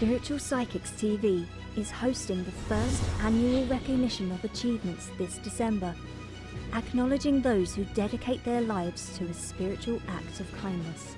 Spiritual Psychics TV is hosting the first annual recognition of achievements this December, acknowledging those who dedicate their lives to a spiritual act of kindness.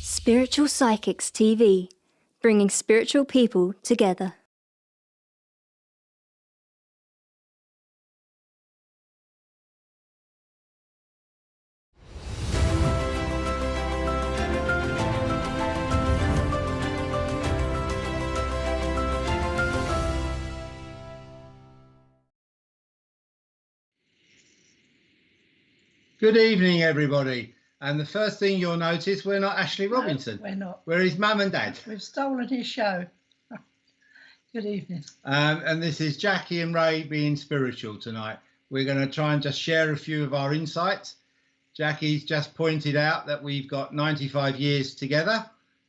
Spiritual Psychics TV, bringing spiritual people together. Good evening, everybody. And the first thing you'll notice, we're not Ashley Robinson. No, we're not. We're his mum and dad. We've stolen his show. Good evening. And this is Jackie and Ray being spiritual tonight. We're going to try and just share a few of our insights. Jackie's just pointed out that we've got 95 years together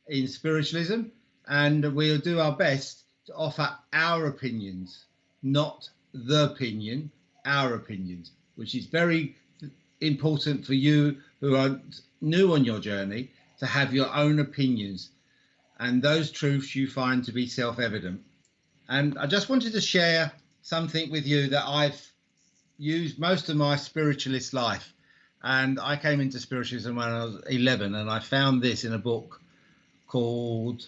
in spiritualism, and we'll do our best to offer our opinions, not the opinion, our opinions, which is very important for you who are new on your journey to have your own opinions, and those truths you find to be self-evident. And I just wanted to share something with you that I've used most of my spiritualist life. And I came into spiritualism when I was 11, and I found this in a book called,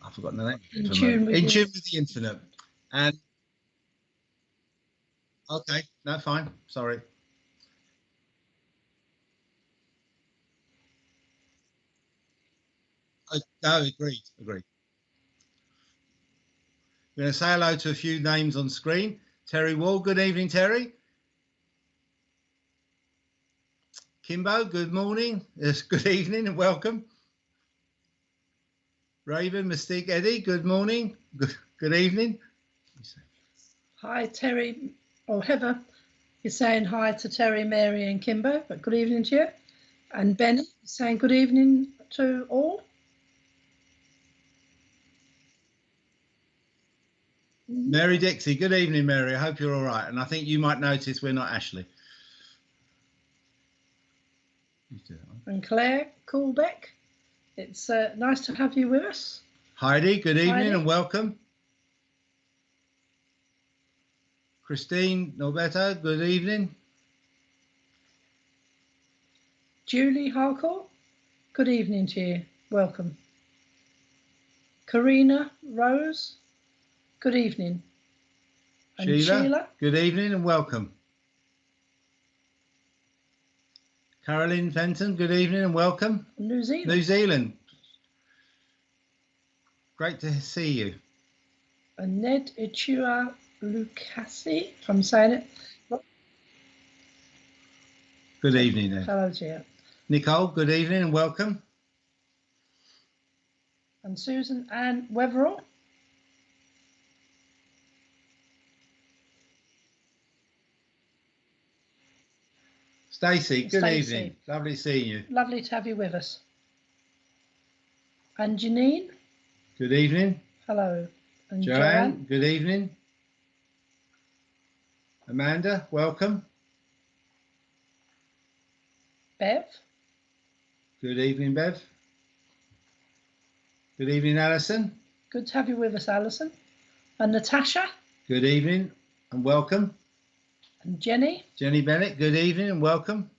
I've forgotten the name. In Tune with the Infinite. And okay, no, fine, sorry. No, agreed. We're going to say hello to a few names on screen. Terry Wall, good evening, Terry. Kimbo, good morning. Yes, good evening and welcome. Raven, Mystique, Eddie, good morning. Good evening. Hi, Terry, or Heather. You're saying hi to Terry, Mary and Kimbo, but good evening to you. And Benny saying good evening to all. Mary Dixie, good evening, Mary. I hope you're all right. And I think you might notice we're not Ashley. And Claire Coolbeck, it's nice to have you with us. Heidi, good evening. Heidi. And welcome. Christine Norberto, good evening. Julie Harcourt, good evening to you. Welcome. Karina Rose, good evening. And Sheila, good evening and welcome. Caroline Fenton, good evening and welcome. New Zealand. New Zealand. Great to see you. And Ned Ichua Lucasi, if I'm saying it. Good evening, Ned. Hello to you. Nicole, good evening and welcome. And Susan Ann Weatherall. Stacey, good evening. Lovely seeing you. Lovely to have you with us. And Janine. Good evening. Hello. And Joanne, good evening. Amanda, welcome. Bev. Good evening, Bev. Good evening, Alison. Good to have you with us, Alison. And Natasha. Good evening and welcome. And Jenny. Jenny Bennett, good evening and welcome.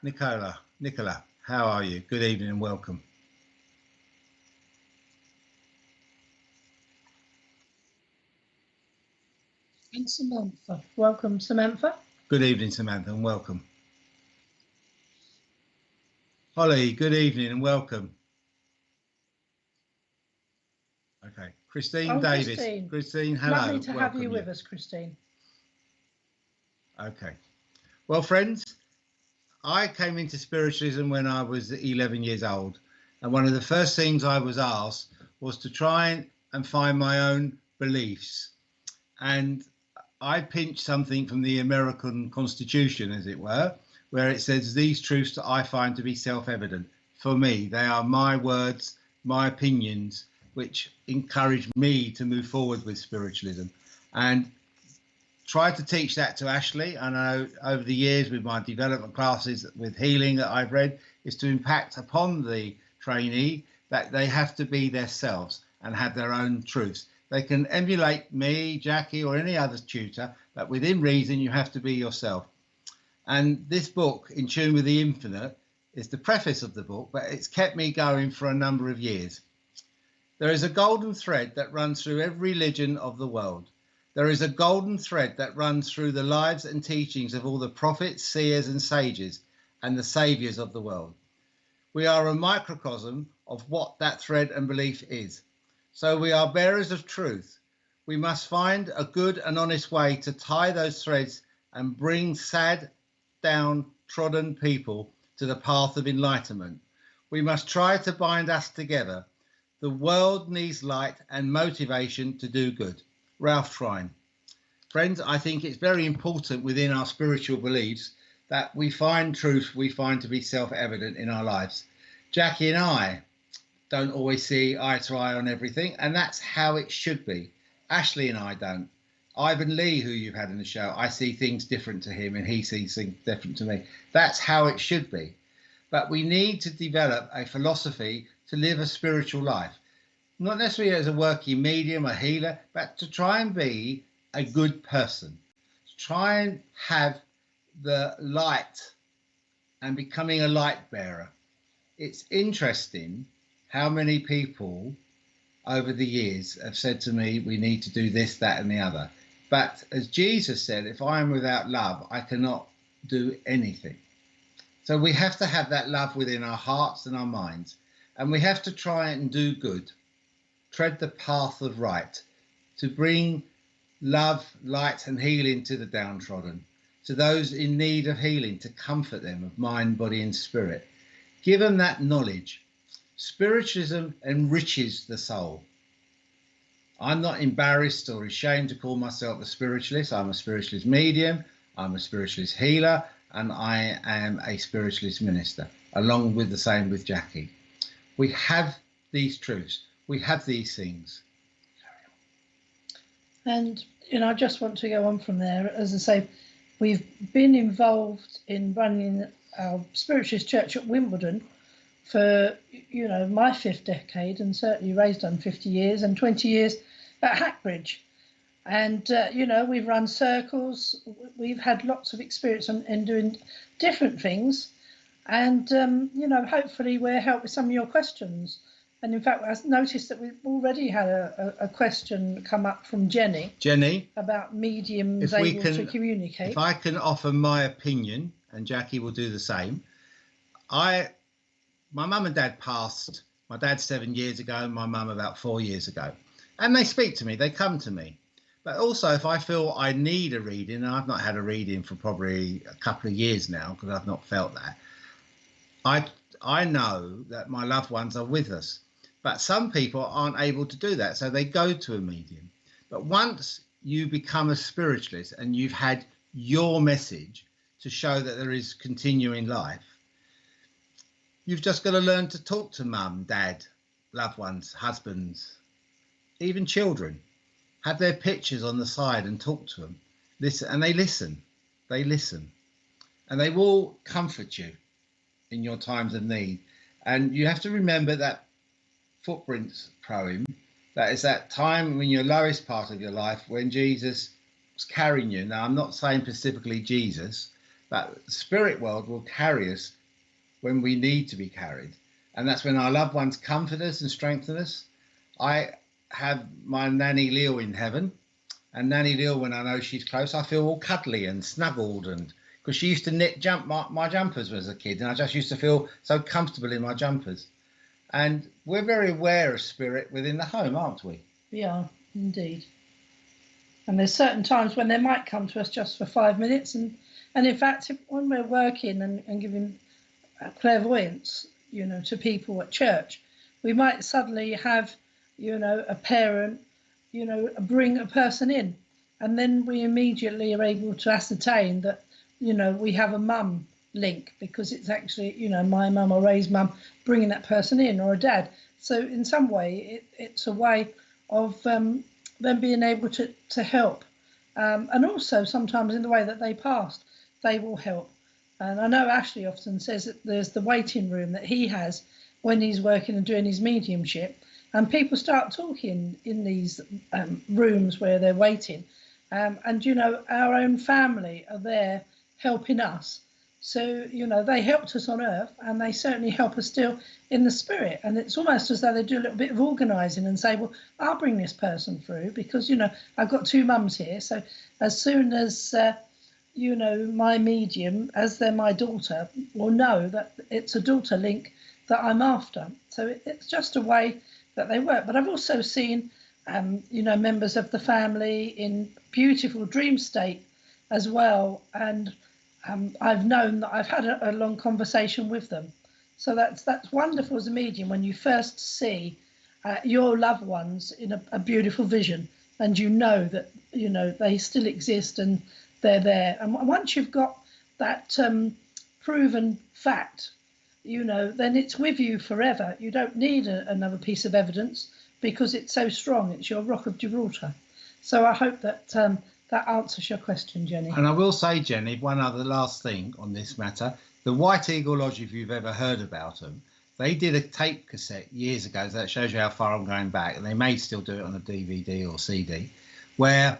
Nicola, how are you? Good evening and welcome. And Samantha. Welcome, Samantha. Good evening, Samantha, and welcome. Holly, good evening and welcome. Okay, Christine Davis. Christine. Christine, hello. Lovely to have welcome you with us, Christine. Okay. Well, friends, I came into spiritualism when I was 11 years old. And one of the first things I was asked was to try and find my own beliefs. And I pinched something from the American Constitution, as it were, where it says, these truths that I find to be self-evident. For me, they are my words, my opinions, which encourage me to move forward with spiritualism. And try to teach that to Ashley. I know over the years with my development classes with healing that I've read, is to impact upon the trainee that they have to be themselves and have their own truths. They can emulate me, Jackie, or any other tutor, but within reason, you have to be yourself. And this book, In Tune with the Infinite, is the preface of the book, but it's kept me going for a number of years. There is a golden thread that runs through every religion of the world. There is a golden thread that runs through the lives and teachings of all the prophets, seers and sages and the saviours of the world. We are a microcosm of what that thread and belief is. So we are bearers of truth. We must find a good and honest way to tie those threads and bring sad, downtrodden people to the path of enlightenment. We must try to bind us together. The world needs light and motivation to do good. Ralph Trine. Friends, I think it's very important within our spiritual beliefs that we find truth we find to be self-evident in our lives. Jackie and I don't always see eye to eye on everything, and that's how it should be. Ashley and I don't. Ivan Lee, who you've had in the show, I see things different to him and he sees things different to me. That's how it should be. But we need to develop a philosophy to live a spiritual life. Not necessarily as a working medium, a healer, but to try and be a good person. To try and have the light and becoming a light bearer. It's interesting how many people over the years have said to me, we need to do this, that and the other. But as Jesus said, if I am without love, I cannot do anything. So we have to have that love within our hearts and our minds. And we have to try and do good. Tread the path of right, to bring love, light and healing to the downtrodden, to those in need of healing, to comfort them of mind, body and spirit. Give them that knowledge. Spiritualism enriches the soul. I'm not embarrassed or ashamed to call myself a spiritualist. I'm a spiritualist medium, I'm a spiritualist healer, and I am a spiritualist minister, along with the same with Jackie. We have these truths. We have these things. And, I just want to go on from there. As I say, we've been involved in running our Spiritualist church at Wimbledon for, my 5th decade, and certainly Ray's done 50 years and 20 years at Hackbridge. And, we've run circles. We've had lots of experience in doing different things. And, hopefully we're helped with some of your questions. And in fact, I noticed that we've already had a question come up from Jenny. Jenny, about mediums able to communicate. If I can offer my opinion, and Jackie will do the same. My mum and dad passed. My dad 7 years ago, and my mum about 4 years ago. And they speak to me, they come to me. But also, if I feel I need a reading, and I've not had a reading for probably a couple of years now, because I've not felt that, I know that my loved ones are with us. But some people aren't able to do that, so they go to a medium. But once you become a spiritualist and you've had your message to show that there is continuing life, you've just got to learn to talk to mum, dad, loved ones, husbands, even children. Have their pictures on the side and talk to them. Listen, and they listen. They listen. And they will comfort you in your times of need. And you have to remember that Footprints poem, that is that time when your lowest part of your life, when Jesus was carrying you. Now, I'm not saying specifically Jesus, but the spirit world will carry us when we need to be carried. And that's when our loved ones comfort us and strengthen us. I have my Nanny Leo in heaven, and Nanny Leo, when I know she's close, I feel all cuddly and snuggled and because she used to knit my jumpers as a kid, and I just used to feel so comfortable in my jumpers. And we're very aware of spirit within the home, aren't we? We are, indeed. And there's certain times when they might come to us just for 5 minutes. And in fact, when we're working and giving clairvoyance, to people at church, we might suddenly have, a parent, bring a person in. And then we immediately are able to ascertain that, we have a mum link, because it's actually, my mum or Ray's mum bringing that person in, or a dad. So in some way, it's a way of them being able to help. And also sometimes in the way that they passed, they will help. And I know Ashley often says that there's the waiting room that he has when he's working and doing his mediumship. And people start talking in these rooms where they're waiting. And, our own family are there helping us. So, they helped us on earth, and they certainly help us still in the spirit. And it's almost as though they do a little bit of organising and say, well, I'll bring this person through because, I've got two mums here. So as soon as, my medium, as they're my daughter, will know that it's a daughter link that I'm after. So it's just a way that they work. But I've also seen, members of the family in beautiful dream state as well. And I've known that I've had a long conversation with them. So that's wonderful as a medium when you first see your loved ones in a beautiful vision, and that they still exist and they're there. And once you've got that proven fact, then it's with you forever. You don't need another piece of evidence because it's so strong. It's your Rock of Gibraltar. So I hope that that answers your question, Jenny. And I will say, Jenny, one other last thing on this matter. The White Eagle Lodge, if you've ever heard about them, they did a tape cassette years ago. So that shows you how far I'm going back. And they may still do it on a DVD or CD, where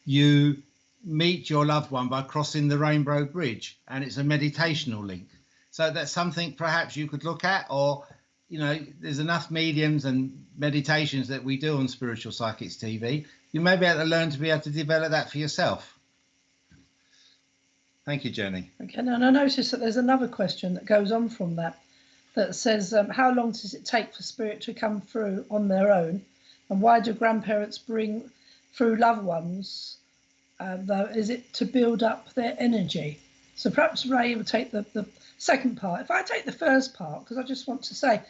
you meet your loved one by crossing the Rainbow Bridge. And it's a meditational link. So that's something perhaps you could look at, or, there's enough mediums and meditations that we do on Spiritual Psychics TV. You may be able to learn to be able to develop that for yourself. Thank you, Jenny. Okay, and I noticed that there's another question that goes on from that says, how long does it take for spirit to come through on their own? And why do grandparents bring through loved ones? Is it to build up their energy? So perhaps Ray will take the second part. If I take the first part, because I just want to say,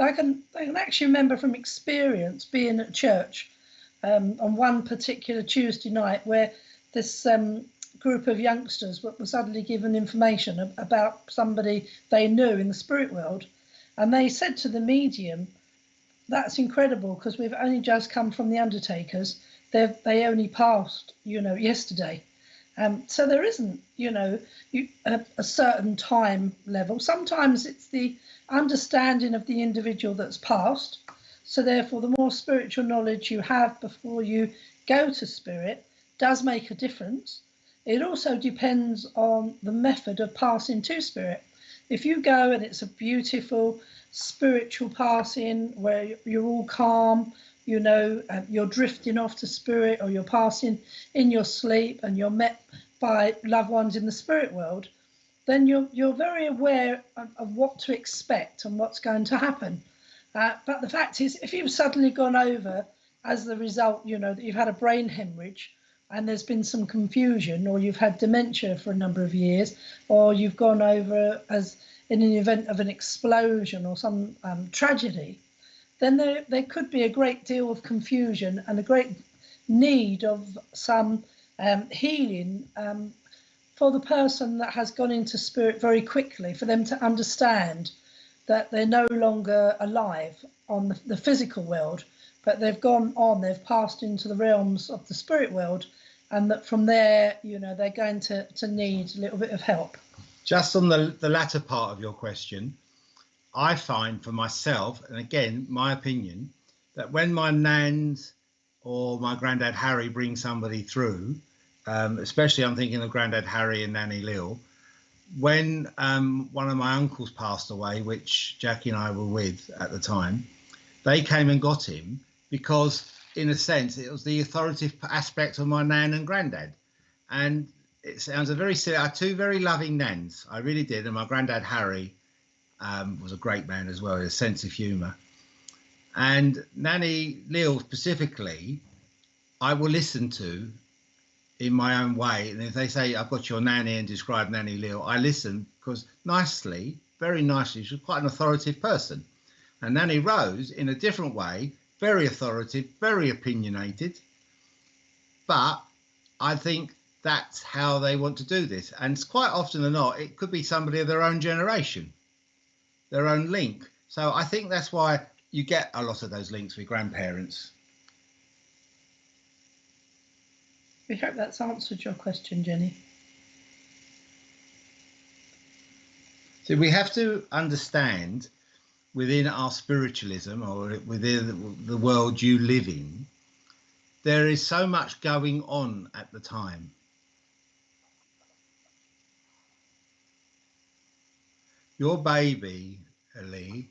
I can actually remember from experience being at church on one particular Tuesday night where this group of youngsters were suddenly given information about somebody they knew in the spirit world. And they said to the medium, that's incredible because we've only just come from the undertakers. They only passed, yesterday. So there isn't, a certain time level. Sometimes it's the understanding of the individual that's passed. So therefore, the more spiritual knowledge you have before you go to spirit does make a difference. It also depends on the method of passing to spirit. If you go and it's a beautiful spiritual passing where you're all calm, you're drifting off to spirit, or you're passing in your sleep and you're met by loved ones in the spirit world, then you're very aware of what to expect and what's going to happen. But the fact is, if you've suddenly gone over as the result, that you've had a brain hemorrhage and there's been some confusion, or you've had dementia for a number of years, or you've gone over as in an event of an explosion or some tragedy, then there could be a great deal of confusion and a great need of some healing for the person that has gone into spirit very quickly, for them to understand that they're no longer alive on the physical world, but they've gone on, they've passed into the realms of the spirit world, and that from there, they're going to need a little bit of help. Just on the latter part of your question, I find for myself, and again, my opinion, that when my nans or my granddad Harry brings somebody through, especially I'm thinking of granddad Harry and Nanny Lil, when one of my uncles passed away, which Jackie and I were with at the time, they came and got him because, in a sense, it was the authoritative aspect of my nan and granddad. And it sounds a very silly. I had two very loving nans. I really did. And my granddad, Harry, was a great man as well, with a sense of humour. And Nanny Lil specifically, I will listen to in my own way. And if they say, I've got your nanny and describe Nanny Lil, I listen because nicely, very nicely, she's quite an authoritative person. And Nanny Rose, in a different way, very authoritative, very opinionated. But I think that's how they want to do this. And quite often than not, it could be somebody of their own generation, their own link. So I think that's why you get a lot of those links with grandparents. We hope that's answered your question, Jenny. So we have to understand within our spiritualism, or within the world you live in, there is so much going on at the time. Your baby, Ali,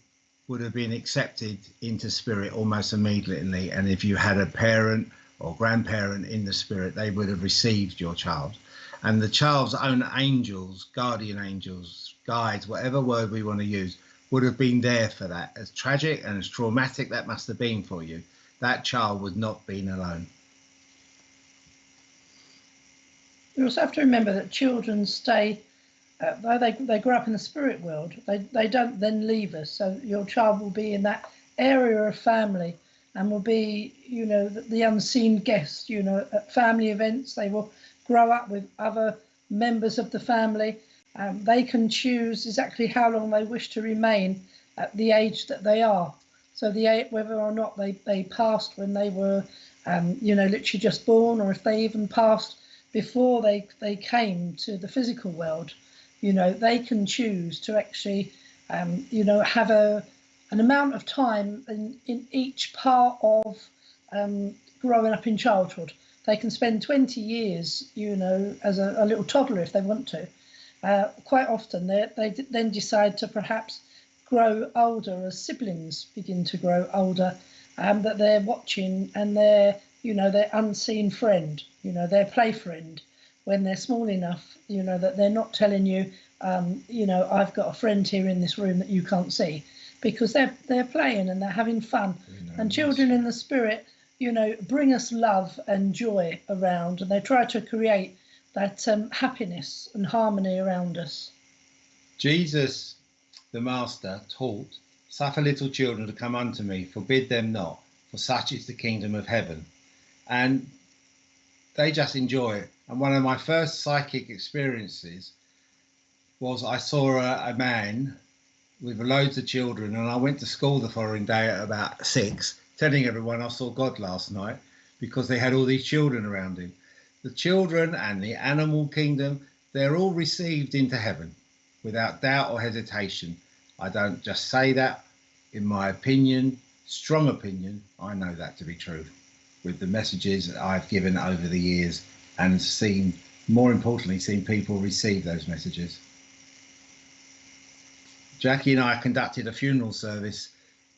would have been accepted into spirit almost immediately. And if you had a parent or grandparent in the spirit, they would have received your child. And the child's own angels, guardian angels, guides, whatever word we want to use, would have been there for that. As tragic and as traumatic that must have been for you, that child would not have been alone. You also have to remember that children stay, though they grow up in the spirit world, they don't then leave us. So your child will be in that area of family and will be, you know, the unseen guest, you know, at family events. They will grow up with other members of the family. They can choose exactly how long they wish to remain at the age that they are. So whether or not they passed when they were, you know, literally just born, or if they even passed before they came to the physical world, you know, they can choose to actually, you know, have an amount of time in each part of growing up in childhood. They can spend 20 years, you know, as a little toddler if they want to. Quite often they then decide to perhaps grow older as siblings begin to grow older, that they're watching, and they're, you know, their unseen friend, you know, their play friend, when they're small enough, you know, that they're not telling you, you know, I've got a friend here in this room that you can't see, because they're playing and they're having fun. And children in the spirit, you know, bring us love and joy around, and they try to create that happiness and harmony around us. Jesus, the Master, taught, "Suffer little children to come unto me, forbid them not, for such is the kingdom of heaven." And they just enjoy it. And one of my first psychic experiences was I saw a man with loads of children, and I went to school the following day at about 6, telling everyone I saw God last night, because they had all these children around him. The children and the animal kingdom, they're all received into heaven without doubt or hesitation. I don't just say that. In my opinion, strong opinion, I know that to be true, with the messages I've given over the years, and seen, more importantly, seen people receive those messages. Jackie and I conducted a funeral service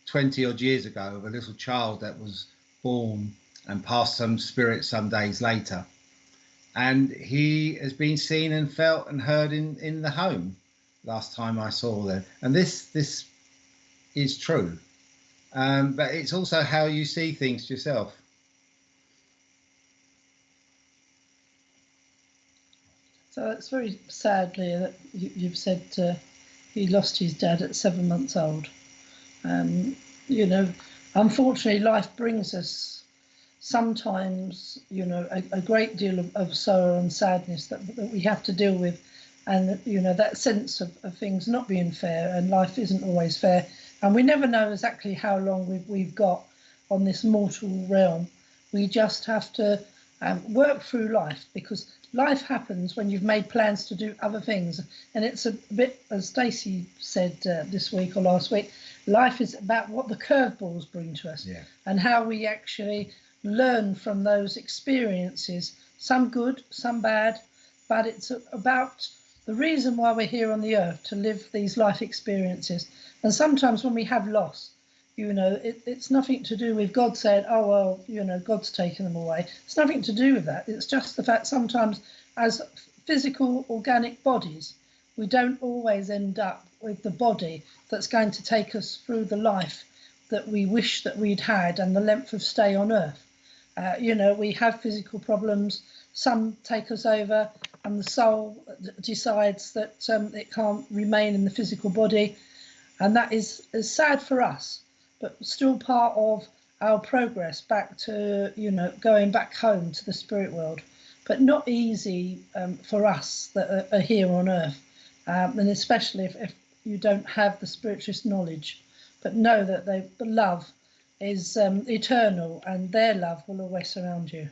20 odd years ago of a little child that was born and passed some spirit some days later. And he has been seen and felt and heard in the home last time I saw them. And this is true. But it's also how you see things yourself. So it's very sad, Leah, that you've said he lost his dad at 7 months old. You know, unfortunately, life brings us sometimes, you know, a great deal of sorrow and sadness that we have to deal with. And, you know, that sense of things not being fair, and life isn't always fair. And we never know exactly how long we've got on this mortal realm. We just have to work through life, because life happens when you've made plans to do other things. And it's a bit, as Stacey said this week or last week, life is about what the curveballs bring to us, and how we actually learn from those experiences, some good, some bad, but it's about the reason why we're here on the earth, to live these life experiences. And sometimes when we have loss, you know, it's nothing to do with God saying, oh, well, you know, God's taken them away. It's nothing to do with that. It's just the fact sometimes as physical organic bodies, we don't always end up with the body that's going to take us through the life that we wish that we'd had and the length of stay on earth. We have physical problems, some take us over, and the soul decides that it can't remain in the physical body, and that is sad for us, but still part of our progress back to, going back home to the spirit world, but not easy for us that are here on earth, and especially if you don't have the spiritualist knowledge, but know that the love is eternal and their love will always surround you.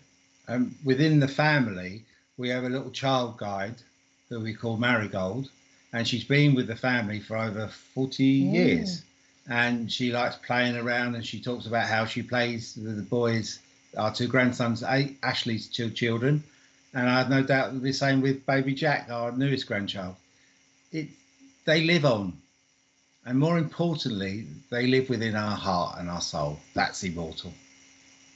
Within the family, we have a little child guide that we call Marigold, and she's been with the family for over 40 years. And she likes playing around, and she talks about how she plays with the boys, our two grandsons, Ashley's two children, and I have no doubt it'll be the same with baby Jack, our newest grandchild. They live on, and more importantly, they live within our heart and our soul. That's immortal.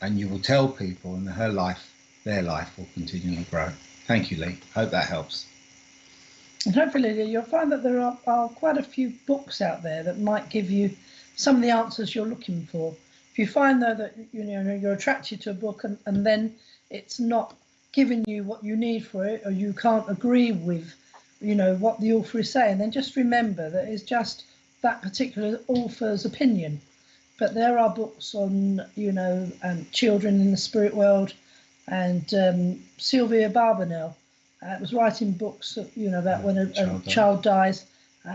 And you will tell people, and their life will continually grow. Thank you, Lee. Hope that helps. And hopefully you'll find that there are quite a few books out there that might give you some of the answers you're looking for. If you find, though, that you're attracted to a book and then it's not giving you what you need for it, or you can't agree with what the author is saying, then just remember that it's just that particular author's opinion. But there are books on children in the spirit world, and Sylvia Barbanel was writing books about when a child dies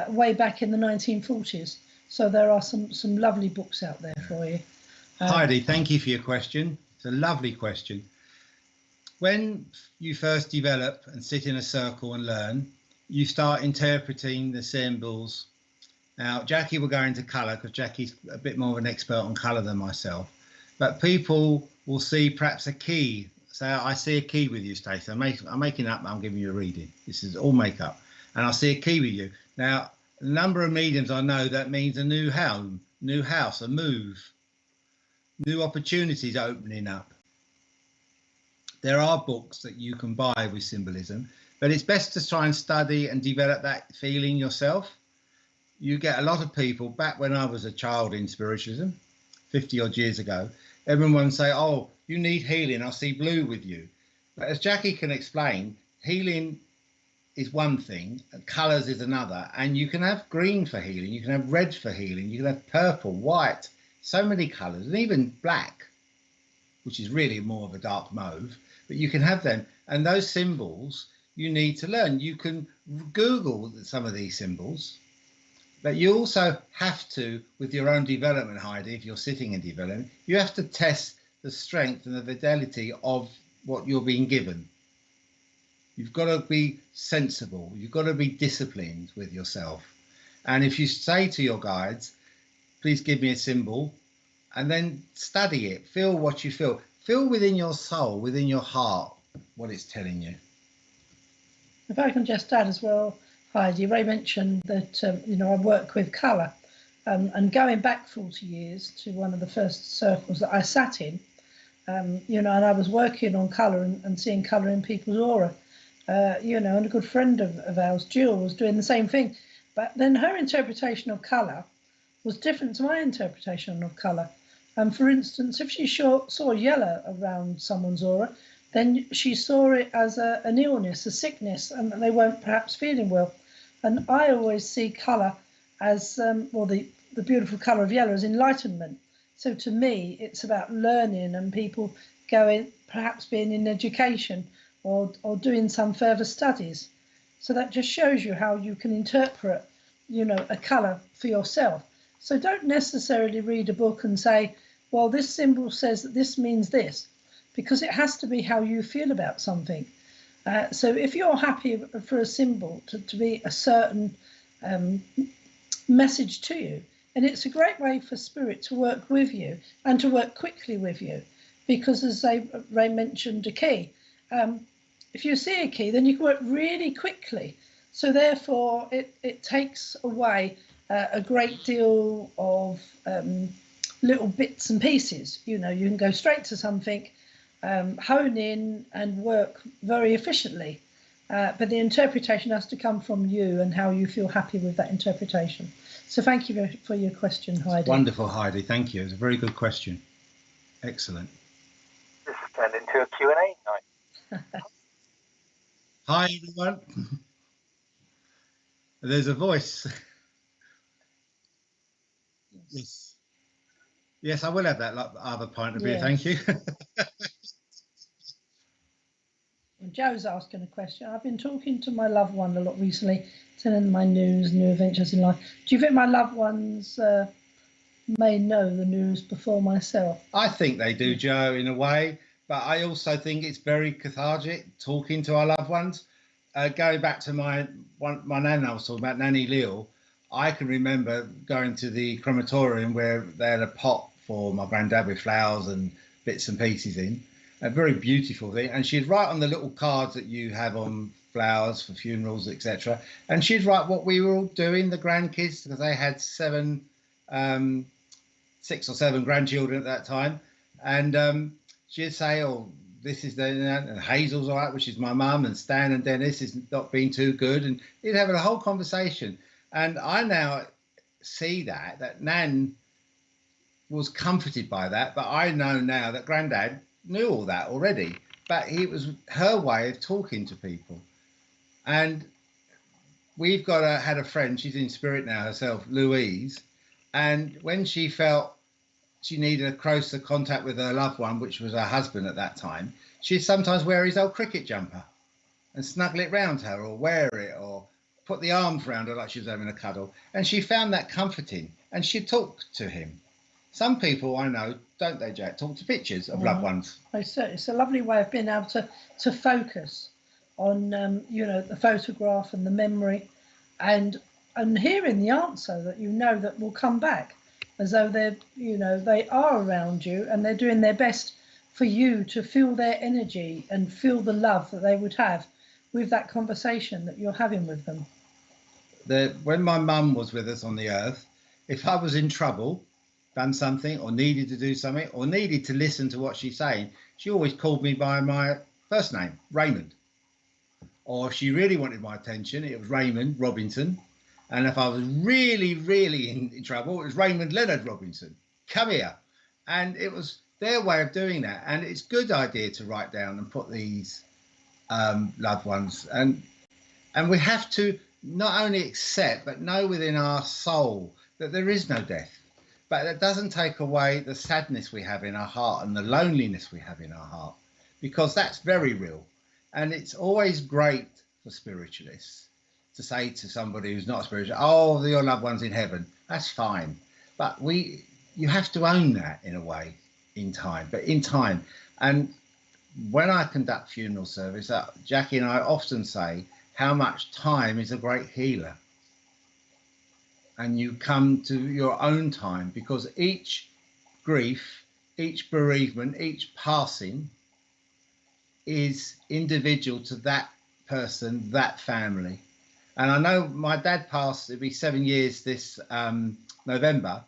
way back in the 1940s. So there are some lovely books out there for you. Heidi, thank you for your question. It's a lovely question. When you first develop and sit in a circle and learn, you start interpreting the symbols. Now, Jackie will go into colour because Jackie's a bit more of an expert on colour than myself. But people will see perhaps a key. So I see a key with you, Stacey. I'm making up, I'm giving you a reading. This is all make-up. And I see a key with you. Now, the number of mediums I know, that means a new home, new house, a move, new opportunities opening up. There are books that you can buy with symbolism, but it's best to try and study and develop that feeling yourself. You get a lot of people, back when I was a child in spiritualism, 50 odd years ago, everyone would say, oh, you need healing, I see blue with you. But as Jackie can explain, healing is one thing, colours is another, and you can have green for healing, you can have red for healing, you can have purple, white, so many colours, and even black, which is really more of a dark mauve, but you can have them. And those symbols you need to learn. You can Google some of these symbols, but you also have to, with your own development, Heidi, if you're sitting in development, you have to test the strength and the fidelity of what you're being given. You've got to be sensible. You've got to be disciplined with yourself. And if you say to your guides, please give me a symbol, and then study it, feel what you feel. Feel within your soul, within your heart, what it's telling you. If I can just add as well, Heidi, Ray mentioned that, I work with colour, and going back 40 years to one of the first circles that I sat in, and I was working on colour and seeing colour in people's aura, and a good friend of ours, Jill, was doing the same thing. But then her interpretation of colour was different to my interpretation of colour. And for instance, if she saw yellow around someone's aura, then she saw it as an illness, a sickness, and that they weren't perhaps feeling well. And I always see colour as, the beautiful colour of yellow as enlightenment. So to me, it's about learning and people going, perhaps being in education or doing some further studies. So that just shows you how you can interpret, a colour for yourself. So don't necessarily read a book and say, well, this symbol says that this means this, because it has to be how you feel about something. So if you're happy for a symbol to be a certain message to you, and it's a great way for spirit to work with you and to work quickly with you, because as Ray mentioned, a key, if you see a key, then you can work really quickly. So therefore, it takes away a great deal of little bits and pieces. You can go straight to something, hone in and work very efficiently. but the interpretation has to come from you and how you feel happy with that interpretation. So thank you for your question, Heidi. Wonderful, Heidi. Thank you. It's a very good question. Excellent. This has turned into a Q&A night. Hi, everyone. There's a voice. Yes. Yes, I will have that other pint of beer. Yes. Thank you. Joe's asking a question. I've been talking to my loved one a lot recently, telling them my news, new adventures in life. Do you think my loved ones may know the news before myself? I think they do, Joe, in a way, but I also think it's very cathartic talking to our loved ones. Going back to my nan I was talking about, Nanny Leal, I can remember going to the crematorium where they had a pot for my granddad with flowers and bits and pieces in. A very beautiful thing. And she'd write on the little cards that you have on flowers for funerals, etc. And she'd write what we were all doing, the grandkids, because they had 6 or 7 grandchildren at that time. And she'd say, oh, this is and Hazel's all right, which is my mum, and Stan and Dennis is not being too good. And he'd have a whole conversation. And I now see that Nan was comforted by that. But I know now that Grandad knew all that already. But it was her way of talking to people. And we've had a friend, she's in spirit now herself, Louise. And when she felt she needed a closer contact with her loved one, which was her husband at that time, she'd sometimes wear his old cricket jumper and snuggle it round her, or wear it, or put the arms round her like she was having a cuddle. And she found that comforting, and she'd talk to him. Some people I know, don't they, Jack, talk to pictures of loved ones. It's a lovely way of being able to focus on the photograph and the memory, and hearing the answer that that will come back, as though they are around you and they're doing their best for you to feel their energy and feel the love that they would have with that conversation that you're having with them. When my mum was with us on the earth, if I was in trouble, done something, or needed to do something, or needed to listen to what she's saying, she always called me by my first name, Raymond. Or if she really wanted my attention, it was Raymond Robinson. And if I was really, really in trouble, it was Raymond Leonard Robinson. Come here. And it was their way of doing that. And it's a good idea to write down and put these loved ones. And we have to not only accept, but know within our soul that there is no death. But that doesn't take away the sadness we have in our heart and the loneliness we have in our heart, because that's very real. And it's always great for spiritualists to say to somebody who's not spiritual, oh, your loved one's in heaven. That's fine. But you have to own that in a way, in time. And when I conduct funeral service, Jackie and I often say how much time is a great healer. And you come to your own time, because each grief, each bereavement, each passing is individual to that person, that family. And I know my dad passed, it'll be 7 years this November.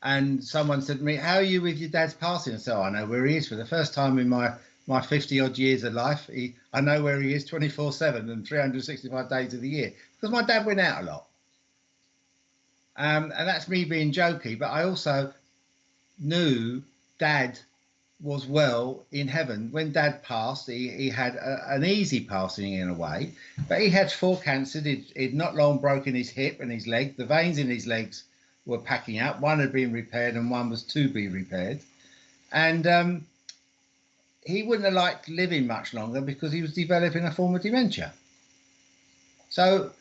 And someone said to me, how are you with your dad's passing? And so I know where he is. For the first time in my 50 odd years of life, I know where he is 24/7 and 365 days of the year, because my dad went out a lot. And that's me being jokey, but I also knew Dad was well in heaven. When Dad passed, he had an easy passing in a way, but he had 4 cancers. He'd not long broken his hip and his leg. The veins in his legs were packing out. 1 had been repaired and 1 was to be repaired. And he wouldn't have liked living much longer because he was developing a form of dementia. So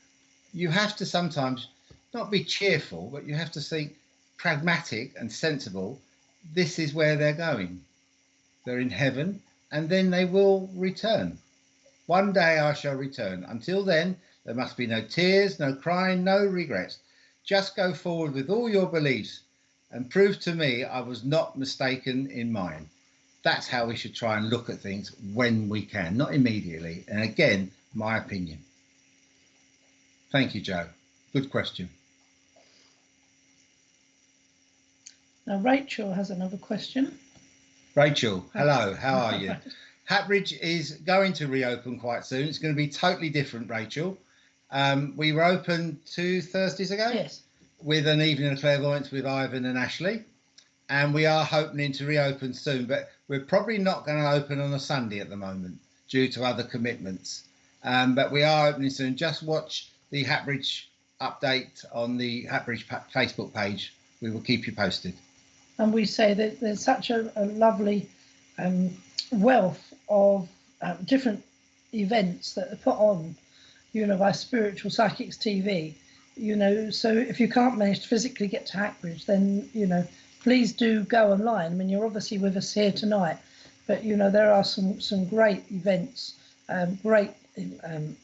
you have to sometimes not be cheerful, but you have to think pragmatic and sensible. This is where they're going. They're in heaven, and then they will return. One day I shall return. Until then, there must be no tears, no crying, no regrets. Just go forward with all your beliefs and prove to me I was not mistaken in mine. That's how we should try and look at things when we can, not immediately. And again, my opinion. Thank you, Joe. Good question. Now, Rachel has another question. Rachel, hello, how are you? Hatbridge is going to reopen quite soon. It's going to be totally different, Rachel. We were open 2 Thursdays ago. Yes. With an evening of clairvoyance with Ivan and Ashley. And we are hoping to reopen soon, but we're probably not going to open on a Sunday at the moment due to other commitments. But we are opening soon. Just watch the Hatbridge update on the Hatbridge Facebook page. We will keep you posted. And we say that there's such a lovely wealth of different events that are put on, by Spiritual Psychics TV. So if you can't manage to physically get to Hatbridge, then, please do go online. I mean, you're obviously with us here tonight, but, there are some great events, great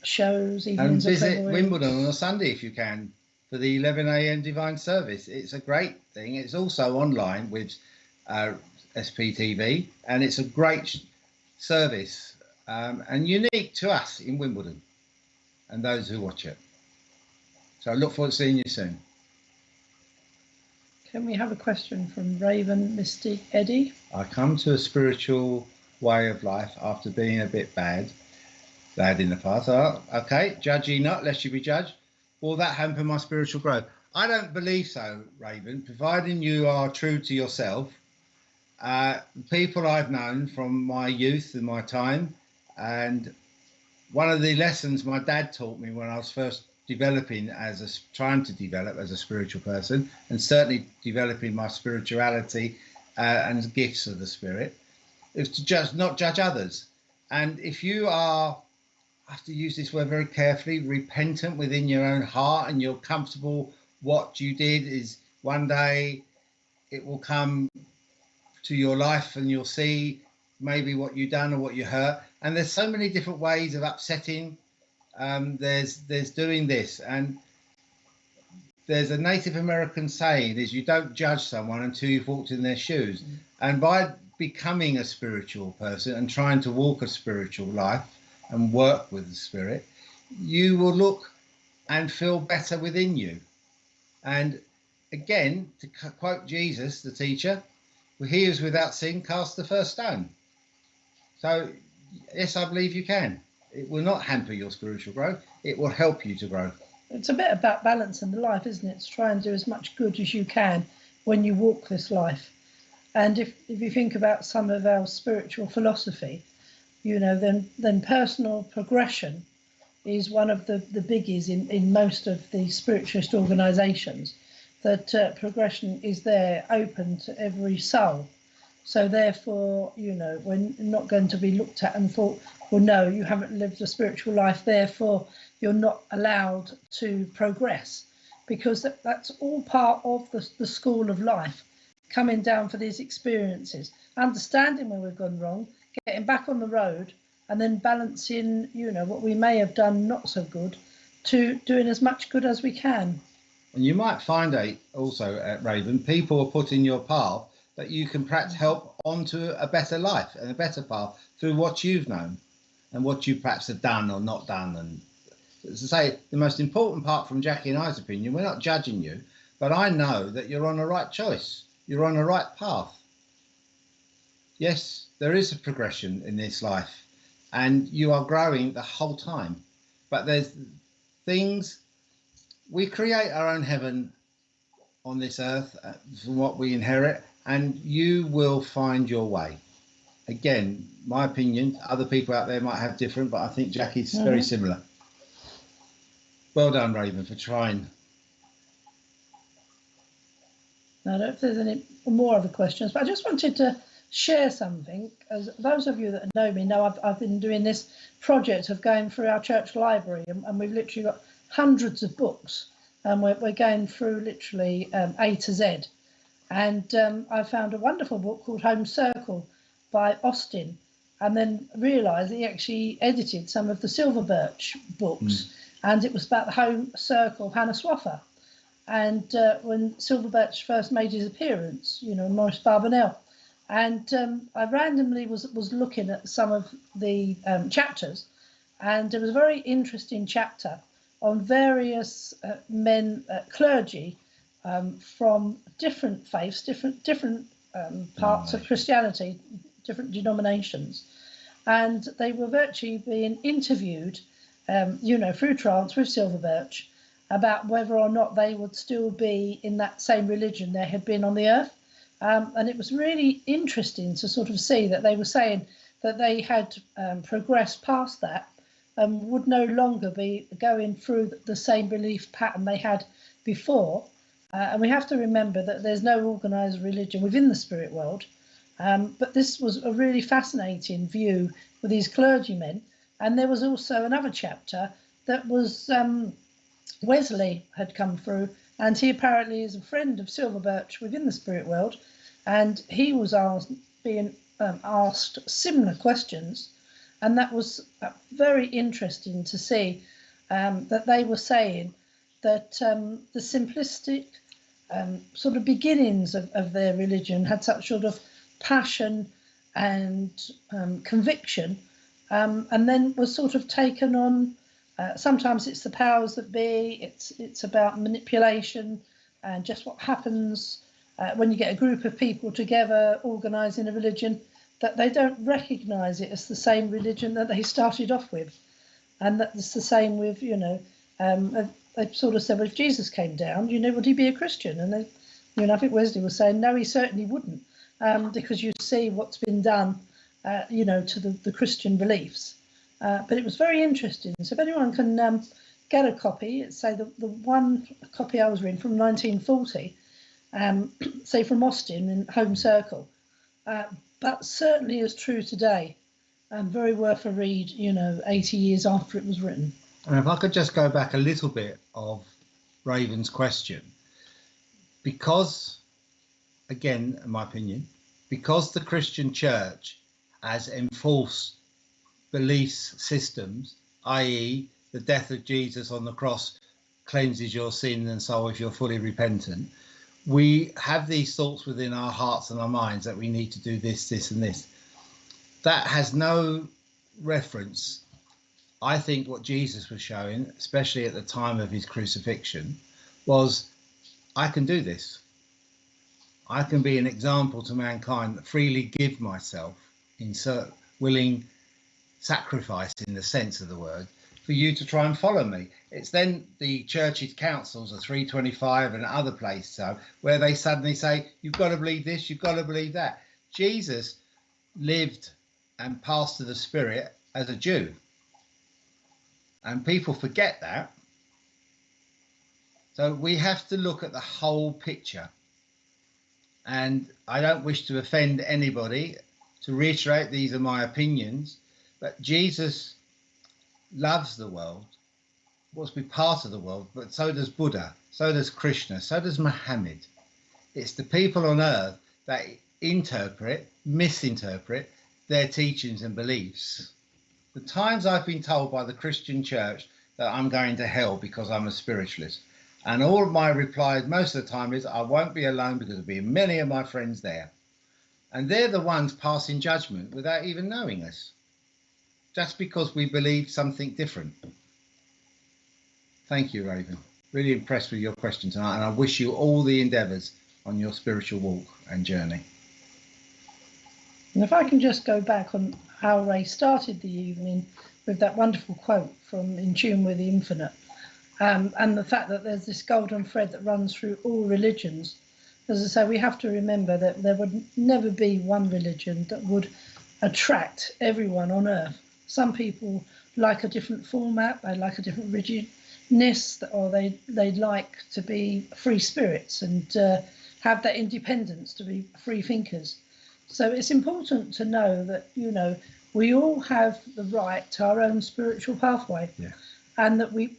shows. And visit Wimbledon on a Sunday if you can for the 11 a.m. Divine Service. It's a great thing. It's also online with SPTV, and it's a great service and unique to us in Wimbledon and those who watch it. So I look forward to seeing you soon. Can we have a question from Raven, Mystic, Eddie? I come to a spiritual way of life after being a bit bad in the past. Oh, okay, judge ye not, lest you be judged. Will that hamper my spiritual growth? I don't believe so, Raven, providing you are true to yourself. People I've known from my youth and my time, and one of the lessons my dad taught me when I was first trying to develop as a spiritual person, and certainly developing my spirituality and gifts of the spirit, is to just not judge others. And if you are, I have to use this word very carefully, repentant within your own heart, and you're comfortable what you did is one day it will come to your life and you'll see maybe what you've done or what you hurt. And there's so many different ways of upsetting. There's doing this, and there's a Native American saying is you don't judge someone until you've walked in their shoes. And by becoming a spiritual person and trying to walk a spiritual life and work with the spirit, you will look and feel better within you. And again, to quote Jesus, the teacher, he who's without sin cast the first stone. So yes, I believe you can. It will not hamper your spiritual growth. It will help you to grow. It's a bit about balance in the life, isn't it? To try and do as much good as you can when you walk this life. And if you think about some of our spiritual philosophy, then personal progression is one of the biggies in most of the spiritualist organisations, that progression is there open to every soul. So therefore, we're not going to be looked at and thought, well, no, you haven't lived a spiritual life, therefore you're not allowed to progress, because that's all part of the school of life, coming down for these experiences, understanding where we've gone wrong, getting back on the road, and then balancing, what we may have done not so good, to doing as much good as we can. And you might find also at Raven, people are put in your path that you can perhaps help onto a better life and a better path through what you've known and what you perhaps have done or not done. And as I say, the most important part from Jackie and I's opinion, we're not judging you, but I know that you're on the right choice. You're on the right path. Yes, there is a progression in this life and you are growing the whole time. But there's things, we create our own heaven on this earth from what we inherit, and you will find your way. Again, my opinion, other people out there might have different, but I think Jackie's very similar. Well done, Raven, for trying. I don't know if there's any more other questions, but I just wanted to share something. As those of you that know me know, I've been doing this project of going through our church library, and we've literally got hundreds of books, and we're going through literally A to Z. And I found a wonderful book called Home Circle by Austin, and then realised he actually edited some of the Silver Birch books, and it was about the Home Circle of Hannah Swaffer. And when Silver Birch first made his appearance, Maurice Barbanel, and I randomly was looking at some of the chapters, and there was a very interesting chapter on various men, clergy, from different faiths, different parts of Christianity, different denominations, and they were virtually being interviewed, through trance with Silver Birch about whether or not they would still be in that same religion they had been on the earth. And it was really interesting to sort of see that they were saying that they had progressed past that and would no longer be going through the same belief pattern they had before. And we have to remember that there's no organised religion within the spirit world. But this was a really fascinating view with these clergymen. And there was also another chapter that was Wesley had come through, and he apparently is a friend of Silver Birch within the spirit world, and he was being asked similar questions, and that was very interesting to see that they were saying that the simplistic sort of beginnings of their religion had such sort of passion and conviction, and then was sort of taken on. Sometimes it's the powers that be. It's about manipulation and just what happens when you get a group of people together organising a religion, that they don't recognise it as the same religion that they started off with, and that's the same with they sort of said, well, if Jesus came down, would he be a Christian? And they, I think Wesley was saying no, he certainly wouldn't, because you see what's been done, to the Christian beliefs. But it was very interesting. So if anyone can get a copy, it's say the one copy I was reading from 1940, say from Austin in Home Circle, but certainly is true today, and very worth a read, 80 years after it was written. And if I could just go back a little bit of Raven's question, because, again, in my opinion, because the Christian church has enforced beliefs systems, i.e. the death of Jesus on the cross cleanses your sin, and so if you're fully repentant, we have these thoughts within our hearts and our minds that we need to do this, this and this. That has no reference. I think what Jesus was showing, especially at the time of his crucifixion, was I can do this. I can be an example to mankind, freely give myself in willing sacrifice in the sense of the word for you to try and follow me. It's then the church's councils, the 325 and other places, where they suddenly say, you've got to believe this, you've got to believe that. Jesus lived and passed to the Spirit as a Jew. And people forget that. So we have to look at the whole picture. And I don't wish to offend anybody. To reiterate, these are my opinions. But Jesus loves the world, wants to be part of the world, but so does Buddha, so does Krishna, so does Muhammad. It's the people on earth that misinterpret their teachings and beliefs. The times I've been told by the Christian church that I'm going to hell because I'm a spiritualist, and all of my replies most of the time is, I won't be alone because there'll be many of my friends there. And they're the ones passing judgment without even knowing us, just because we believe something different. Thank you, Raven. Really impressed with your question tonight, and I wish you all the endeavours on your spiritual walk and journey. And if I can just go back on how Ray started the evening with that wonderful quote from In Tune with the Infinite, and the fact that there's this golden thread that runs through all religions. As I say, we have to remember that there would never be one religion that would attract everyone on earth. Some people like a different format, they like a different rigidness, or they'd like to be free spirits and have that independence to be free thinkers. So it's important to know that, we all have the right to our own spiritual pathway. Yeah. And that we,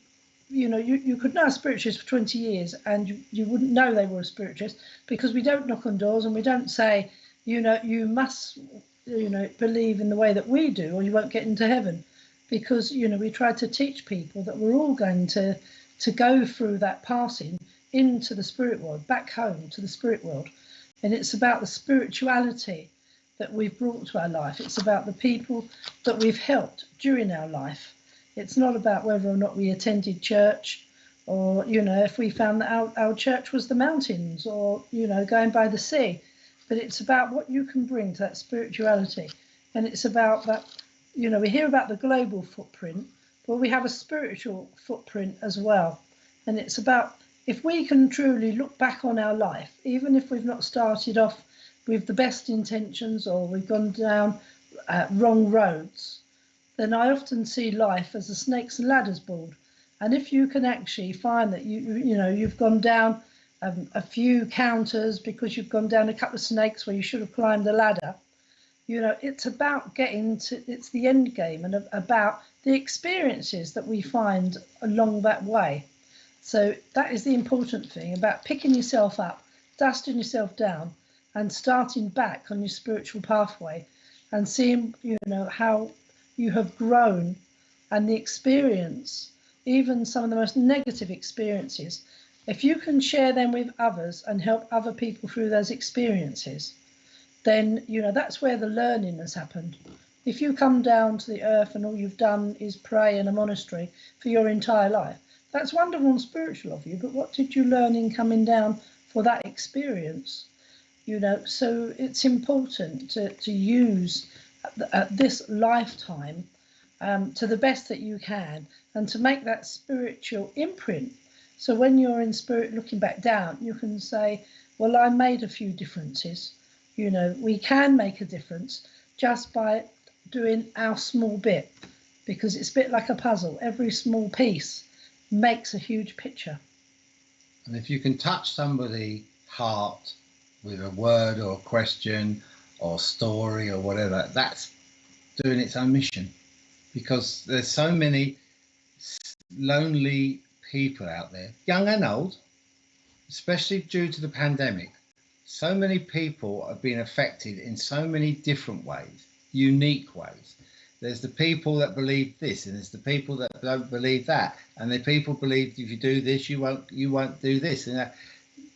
you could know a spiritualist for 20 years and you wouldn't know they were a spiritualist, because we don't knock on doors and we don't say, you must, believe in the way that we do or you won't get into heaven. Because, we try to teach people that we're all going to go through that passing into the spirit world, back home to the spirit world. And it's about the spirituality that we've brought to our life. It's about the people that we've helped during our life. It's not about whether or not we attended church, or, if we found that our church was the mountains, or, going by the sea. But it's about what you can bring to that spirituality. And it's about that you know, we hear about the global footprint, but we have a spiritual footprint as well. And it's about, if we can truly look back on our life, even if we've not started off with the best intentions or we've gone down wrong roads, then I often see life as a snakes and ladders board. And if you can actually find that you've gone down a few counters because you've gone down a couple of snakes where you should have climbed the ladder, you know, it's about getting to, it's the end game and about the experiences that we find along that way. So that is the important thing about picking yourself up, dusting yourself down and starting back on your spiritual pathway and seeing, you know, how you have grown and the experience, even some of the most negative experiences, if you can share them with others and help other people through those experiences, then, you know, that's where the learning has happened. If you come down to the earth and all you've done is pray in a monastery for your entire life, that's wonderful and spiritual of you, but what did you learn in coming down for that experience? You know, so it's important to use at this lifetime to the best that you can and to make that spiritual imprint. So when you're in spirit looking back down, you can say, well, I made a few differences. You know, we can make a difference just by doing our small bit, because it's a bit like a puzzle. Every small piece makes a huge picture. And if you can touch somebody's heart with a word or a question or story or whatever, that's doing its own mission. Because there's so many lonely people out there, young and old, especially due to the pandemic. So many people have been affected in so many different ways, unique ways. There's the people that believe this, and there's the people that don't believe that, and the people believe if you do this, you won't do this. And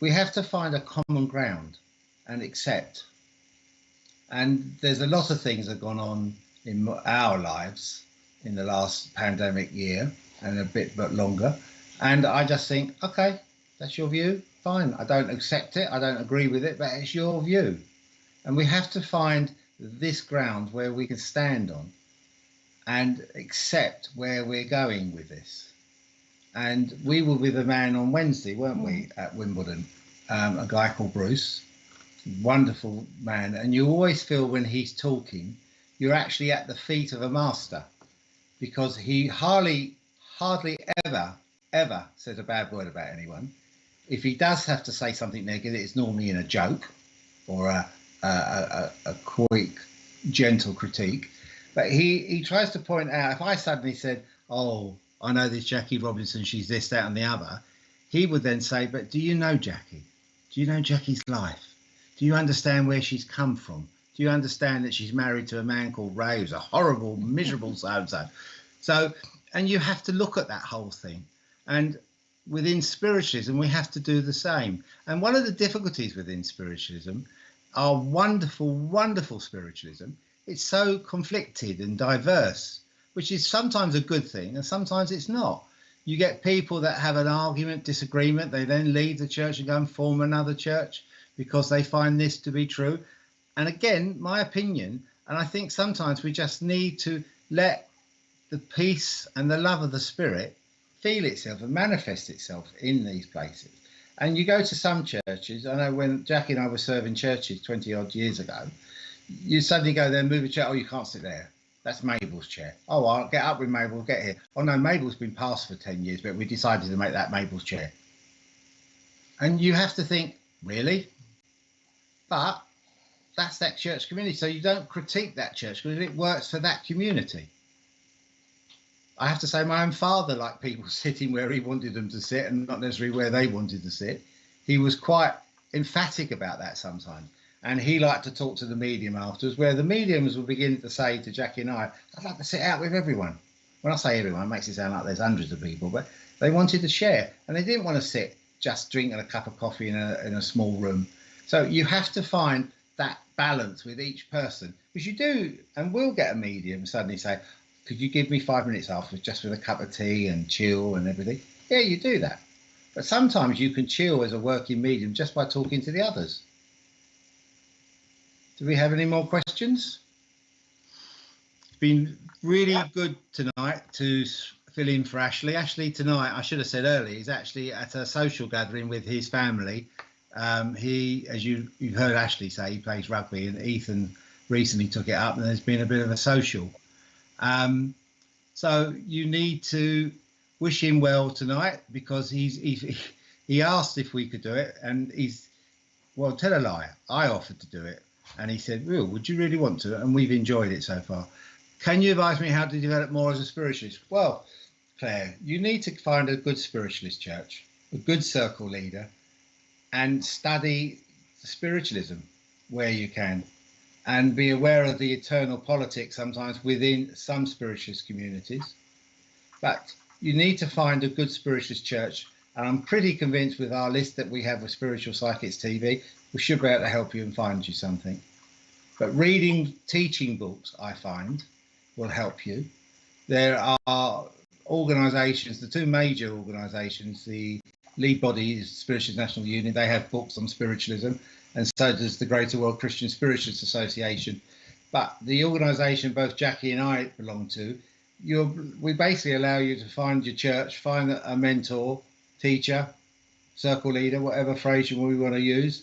we have to find a common ground and accept. And there's a lot of things that have gone on in our lives in the last pandemic year and a bit longer. And I just think, okay, that's your view, fine. I don't accept it, I don't agree with it, but it's your view. And we have to find this ground where we can stand on and accept where we're going with this. And we were with a man on Wednesday, weren't we, at Wimbledon, a guy called Bruce, wonderful man. And you always feel when he's talking, you're actually at the feet of a master, because he hardly ever says a bad word about anyone. If he does have to say something negative, it's normally in a joke or a quick, gentle critique. But he tries to point out, if I suddenly said, oh, I know this Jackie Robinson, she's this, that and the other, he would then say, but do you know Jackie? Do you know Jackie's life? Do you understand where she's come from? Do you understand that she's married to a man called Ray, who's a horrible, miserable so-and-so? So, and you have to look at that whole thing. And within spiritualism, we have to do the same. And one of the difficulties within spiritualism, our wonderful, wonderful spiritualism, it's so conflicted and diverse, which is sometimes a good thing and sometimes it's not. You get people that have an argument, disagreement, they then leave the church and go and form another church because they find this to be true. And again, my opinion, and I think sometimes we just need to let the peace and the love of the Spirit feel itself and manifest itself in these places. And you go to some churches, I know when Jackie and I were serving churches 20 odd years ago, you suddenly go there and move a chair, oh, you can't sit there. That's Mabel's chair. Oh, I'll get up with Mabel, get here. Oh no, Mabel's been passed for 10 years, but we decided to make that Mabel's chair. And you have to think, really? But that's that church community. So you don't critique that church because it works for that community. I have to say my own father liked people sitting where he wanted them to sit and not necessarily where they wanted to sit. He was quite emphatic about that sometimes. And he liked to talk to the medium afterwards, where the mediums were beginning to say to Jackie and I, I'd like to sit out with everyone. When I say everyone, it makes it sound like there's hundreds of people, but they wanted to share. And they didn't want to sit just drinking a cup of coffee in a small room. So you have to find that balance with each person, because you do and will get a medium suddenly say, could you give me 5 minutes afterwards just with a cup of tea and chill and everything? Yeah, you do that. But sometimes you can chill as a working medium just by talking to the others. Do we have any more questions? been really good tonight to fill in for Ashley. Ashley tonight, I should have said earlier, is actually at a social gathering with his family. He, as you've heard Ashley say, he plays rugby, and Ethan recently took it up, and there's been a bit of a social. So you need to wish him well tonight, because he asked if we could do it, and well, tell a lie, I offered to do it, and he said, "Will, would you really want to?" And we've enjoyed it so far. Can you advise me how to develop more as a spiritualist? Well, Claire, you need to find a good spiritualist church, a good circle leader, and study spiritualism where you can, and be aware of the eternal politics sometimes within some spiritualist communities. But you need to find a good spiritualist church, and I'm pretty convinced with our list that we have with Spiritual Psychics TV, we should be able to help you and find you something. But reading teaching books, I find, will help you. There are organisations, the two major organisations, the lead body is Spiritualist National Union, they have books on spiritualism, and so does the Greater World Christian Spiritualist Association. But the organisation both Jackie and I belong to, we basically allow you to find your church, find a mentor, teacher, circle leader, whatever phrase we want to use,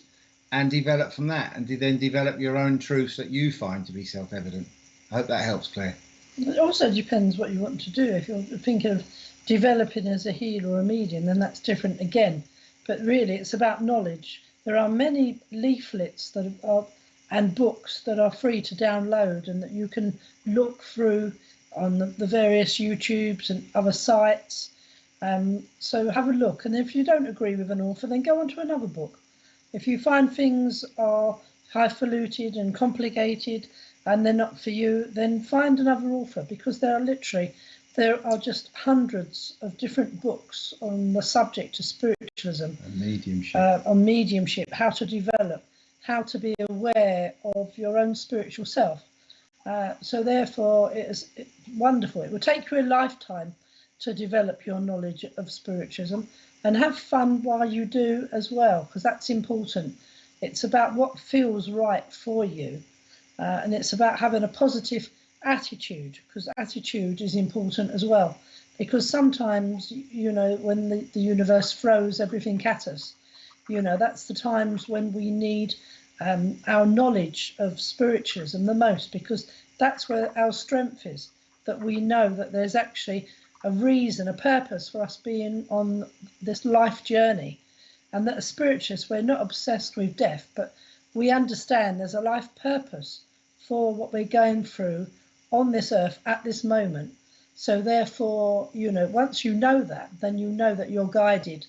and develop from that, and then develop your own truths that you find to be self-evident. I hope that helps, Claire. It also depends what you want to do. If you're thinking of developing as a healer or a medium, then that's different again. But really, it's about knowledge. There are many leaflets that are and books that are free to download, and that you can look through on the various YouTubes and other sites. So have a look, and if you don't agree with an author, then go on to another book. If you find things are highfalutin and complicated and they're not for you, then find another author, because there are just hundreds of different books on the subject of spiritualism and mediumship. On mediumship, how to develop, how to be aware of your own spiritual self. So therefore, it's wonderful. It will take you a lifetime to develop your knowledge of spiritualism, and have fun while you do as well, because that's important. It's about what feels right for you, and it's about having a positive attitude, because attitude is important as well. Because sometimes, when the universe throws everything at us, that's the times when we need our knowledge of spiritualism the most, because that's where our strength is, that we know that there's actually a reason, a purpose for us being on this life journey, and that as spiritualists, we're not obsessed with death, but we understand there's a life purpose for what we're going through on this earth at this moment. So therefore, once you know that, then you know that you're guided.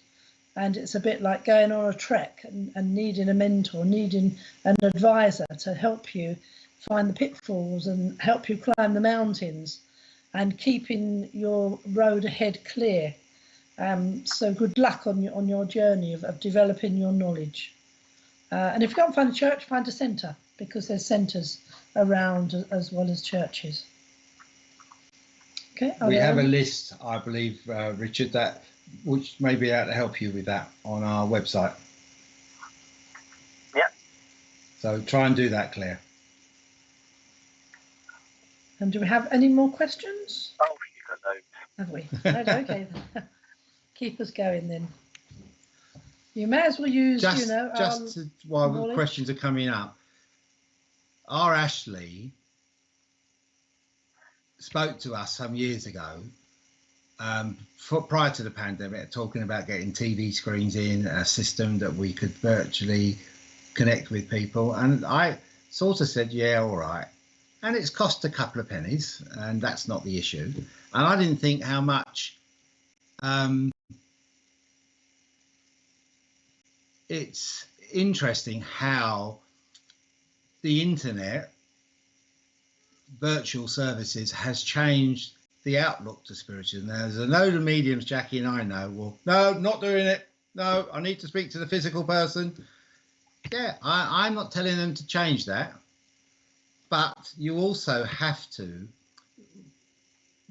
And it's a bit like going on a trek and needing a mentor, needing an advisor to help you find the pitfalls and help you climb the mountains, and keeping your road ahead clear. So good luck on your journey of developing your knowledge. And if you can't find a church, find a centre, because there's centres around as well as churches. Okay. We have a list, I believe, Richard, which may be able to help you with that on our website. Yeah. So try and do that, Claire. And do we have any more questions? Oh, you got those. Have we? No, okay. Keep us going then. You may as well use, while the questions are coming up, our Ashley spoke to us some years ago, prior to the pandemic, talking about getting TV screens in, a system that we could virtually connect with people. And I sort of said, yeah, all right. And it's cost a couple of pennies, and that's not the issue. And I didn't think how much it's interesting how the internet, virtual services, has changed the outlook to spiritualism. There's a load of mediums Jackie and I know will, no, not doing it. No, I need to speak to the physical person. Yeah, I'm not telling them to change that. But you also have to,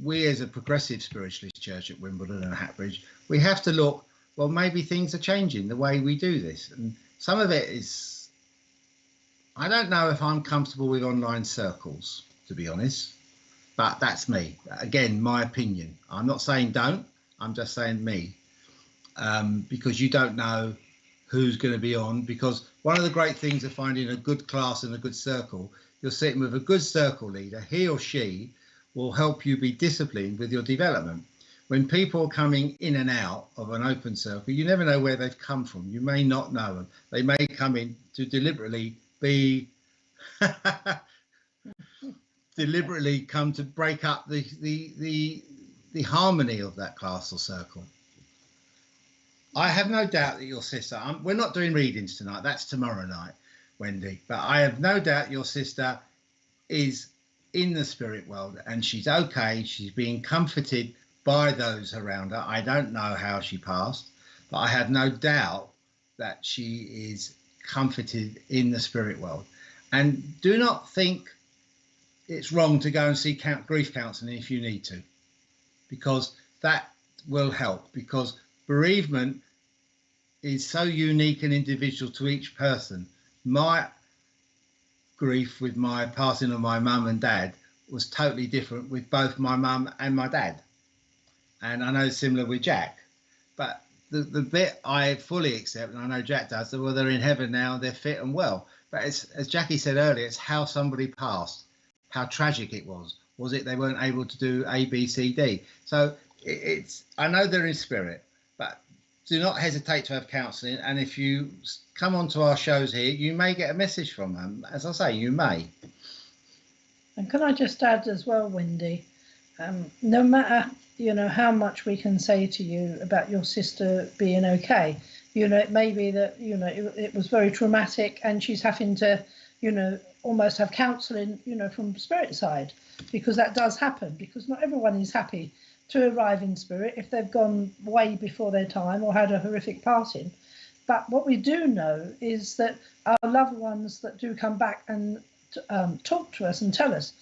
we as a progressive spiritualist church at Wimbledon and Hatbridge, we have to look, well, maybe things are changing the way we do this. And some of it is, I don't know if I'm comfortable with online circles, to be honest. But that's me. Again, my opinion. I'm not saying don't. I'm just saying me. Because you don't know who's going to be on. Because one of the great things of finding a good class and a good circle, you're sitting with a good circle leader. He or she will help you be disciplined with your development. When people are coming in and out of an open circle, you never know where they've come from. You may not know them. They may come in to deliberately be deliberately come to break up the harmony of that class or circle. I have no doubt that your sister, we're not doing readings tonight, that's tomorrow night, Wendy, but I have no doubt your sister is in the spirit world and she's okay. She's being comforted by those around her. I don't know how she passed, but I have no doubt that she is comforted in the spirit world. And do not think it's wrong to go and see grief counselling if you need to, because that will help, because bereavement is so unique and individual to each person. My grief with my passing of my mum and dad was totally different with both my mum and my dad. And I know it's similar with Jack, but the bit I fully accept, and I know Jack does, that well, they're in heaven now, they're fit and well. But it's, as Jackie said earlier, it's how somebody passed, how tragic it was. Was it they weren't able to do A, B, C, D? So it's, I know they're in spirit, but do not hesitate to have counselling. And if you come onto our shows here, you may get a message from them. As I say, you may. And can I just add as well, Wendy, no matter, you know, how much we can say to you about your sister being okay, you know, it may be that, you know, it was very traumatic and she's having to, you know, almost have counselling, you know, from the spirit side, because that does happen, because not everyone is happy to arrive in spirit if they've gone way before their time or had a horrific passing. But what we do know is that our loved ones that do come back and talk to us and tell us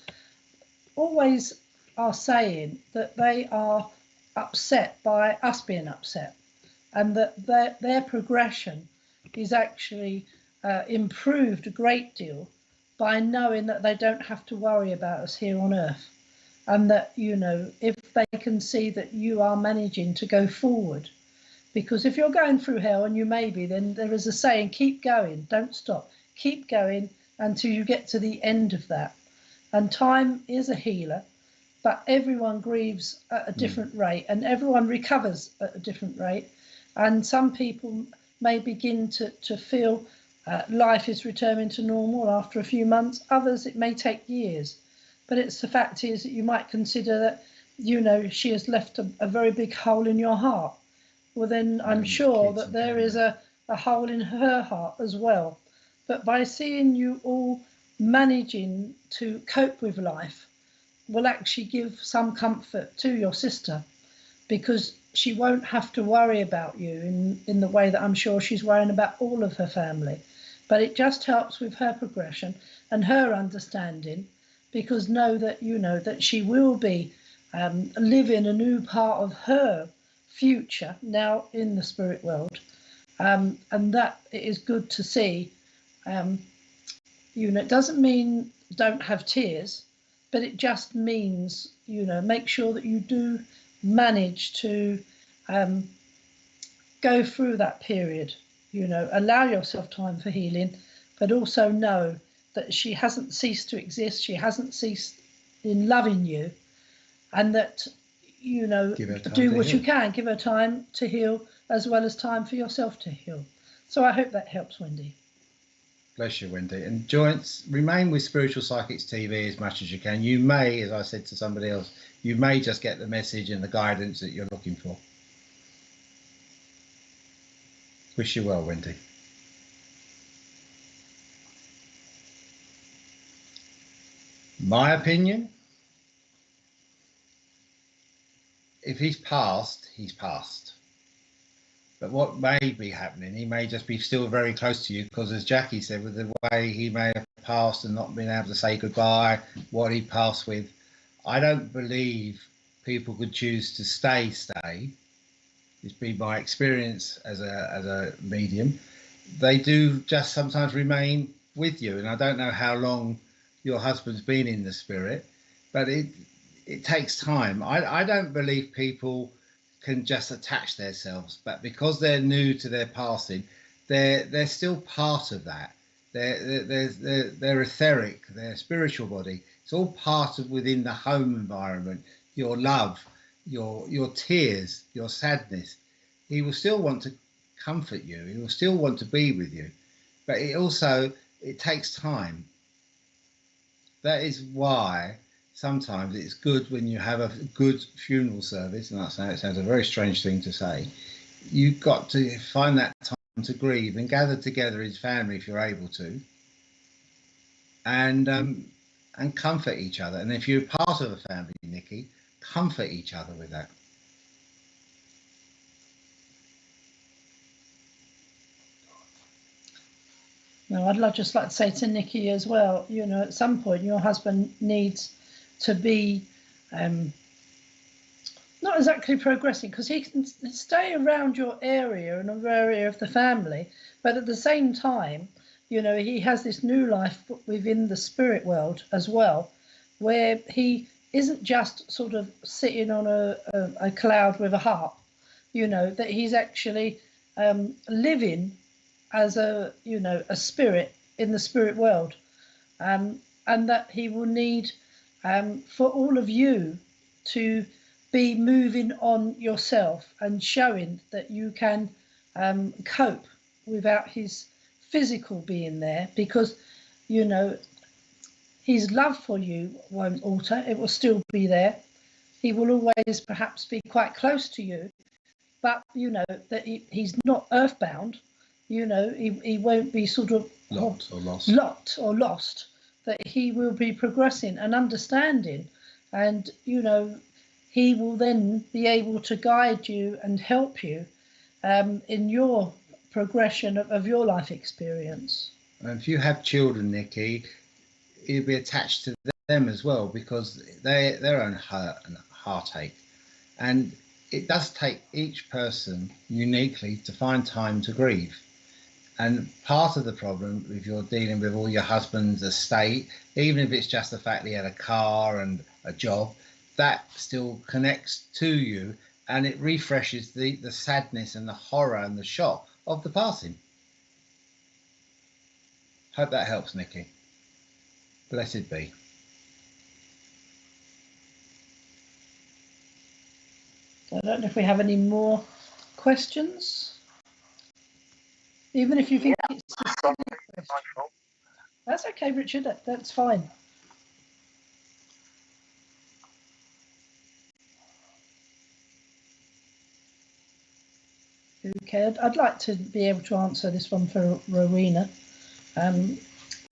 always are saying that they are upset by us being upset, and that their progression is actually improved a great deal by knowing that they don't have to worry about us here on earth, and that, you know, if they can see that you are managing to go forward, because if you're going through hell, and you may be, then there is a saying, keep going, don't stop, keep going until you get to the end of that. And time is a healer, but everyone grieves at a different rate and everyone recovers at a different rate. And some people may begin to feel life is returning to normal after a few months. Others, it may take years. But it's the fact is that you might consider that, you know, she has left a very big hole in your heart. Well, then I'm sure that there is a hole in her heart as well. But by seeing you all managing to cope with life will actually give some comfort to your sister, because she won't have to worry about you in the way that I'm sure she's worrying about all of her family. But it just helps with her progression and her understanding, because know that, you know, that she will be living a new part of her future now in the spirit world, and that it is good to see. You know, it doesn't mean don't have tears, but it just means, you know, make sure that you do manage to go through that period, you know, allow yourself time for healing, but also know that she hasn't ceased to exist, she hasn't ceased in loving you, and that, you know, do what you can, give her time to heal as well as time for yourself to heal. So I hope that helps, Wendy. Bless you, Wendy. And remain with Spiritual Psychics TV as much as you can. You may, as I said to somebody else, you may just get the message and the guidance that you're looking for. Wish you well, Wendy. My opinion, if he's passed, he's passed. But what may be happening, he may just be still very close to you, because as Jackie said, with the way he may have passed and not been able to say goodbye, what he passed with, I don't believe people could choose to stay. It's been my experience as a medium. They do just sometimes remain with you, and I don't know how long your husband's been in the spirit, but it takes time. I don't believe people can just attach themselves, but because they're new to their passing, they're still part of that. They're etheric, their spiritual body. It's all part of within the home environment. Your love, your tears, your sadness. He will still want to comfort you. He will still want to be with you, but it takes time. That is why sometimes it's good when you have a good funeral service, and that's, it sounds a very strange thing to say. You've got to find that time to grieve and gather together as family if you're able to, and comfort each other. And if you're part of a family, Nikki, comfort each other with that. No, I'd just like to say to Nikki as well, you know, at some point your husband needs to be not exactly progressing, because he can stay around your area and an area of the family, but at the same time, you know, he has this new life within the spirit world as well, where he isn't just sort of sitting on a cloud with a harp, you know, that he's actually living as a, you know, a spirit in the spirit world, and that he will need for all of you to be moving on yourself and showing that you can cope without his physical being there, because, you know, his love for you won't alter. It will still be there. He will always perhaps be quite close to you, but, you know, that he's not earthbound. You know, he won't be sort of Locked or lost. That he will be progressing and understanding, and, you know, he will then be able to guide you and help you in your progression of your life experience. And if you have children, Nikki, you'll be attached to them as well, because their own hurt and heartache. And it does take each person uniquely to find time to grieve. And part of the problem, if you're dealing with all your husband's estate, even if it's just the fact that he had a car and a job, that still connects to you, and it refreshes the sadness and the horror and the shock of the passing. Hope that helps, Nikki. Blessed be. I don't know if we have any more questions. Even if you think it's a silly question. That's okay, Richard. That's fine. Okay, I'd like to be able to answer this one for Rowena. I'm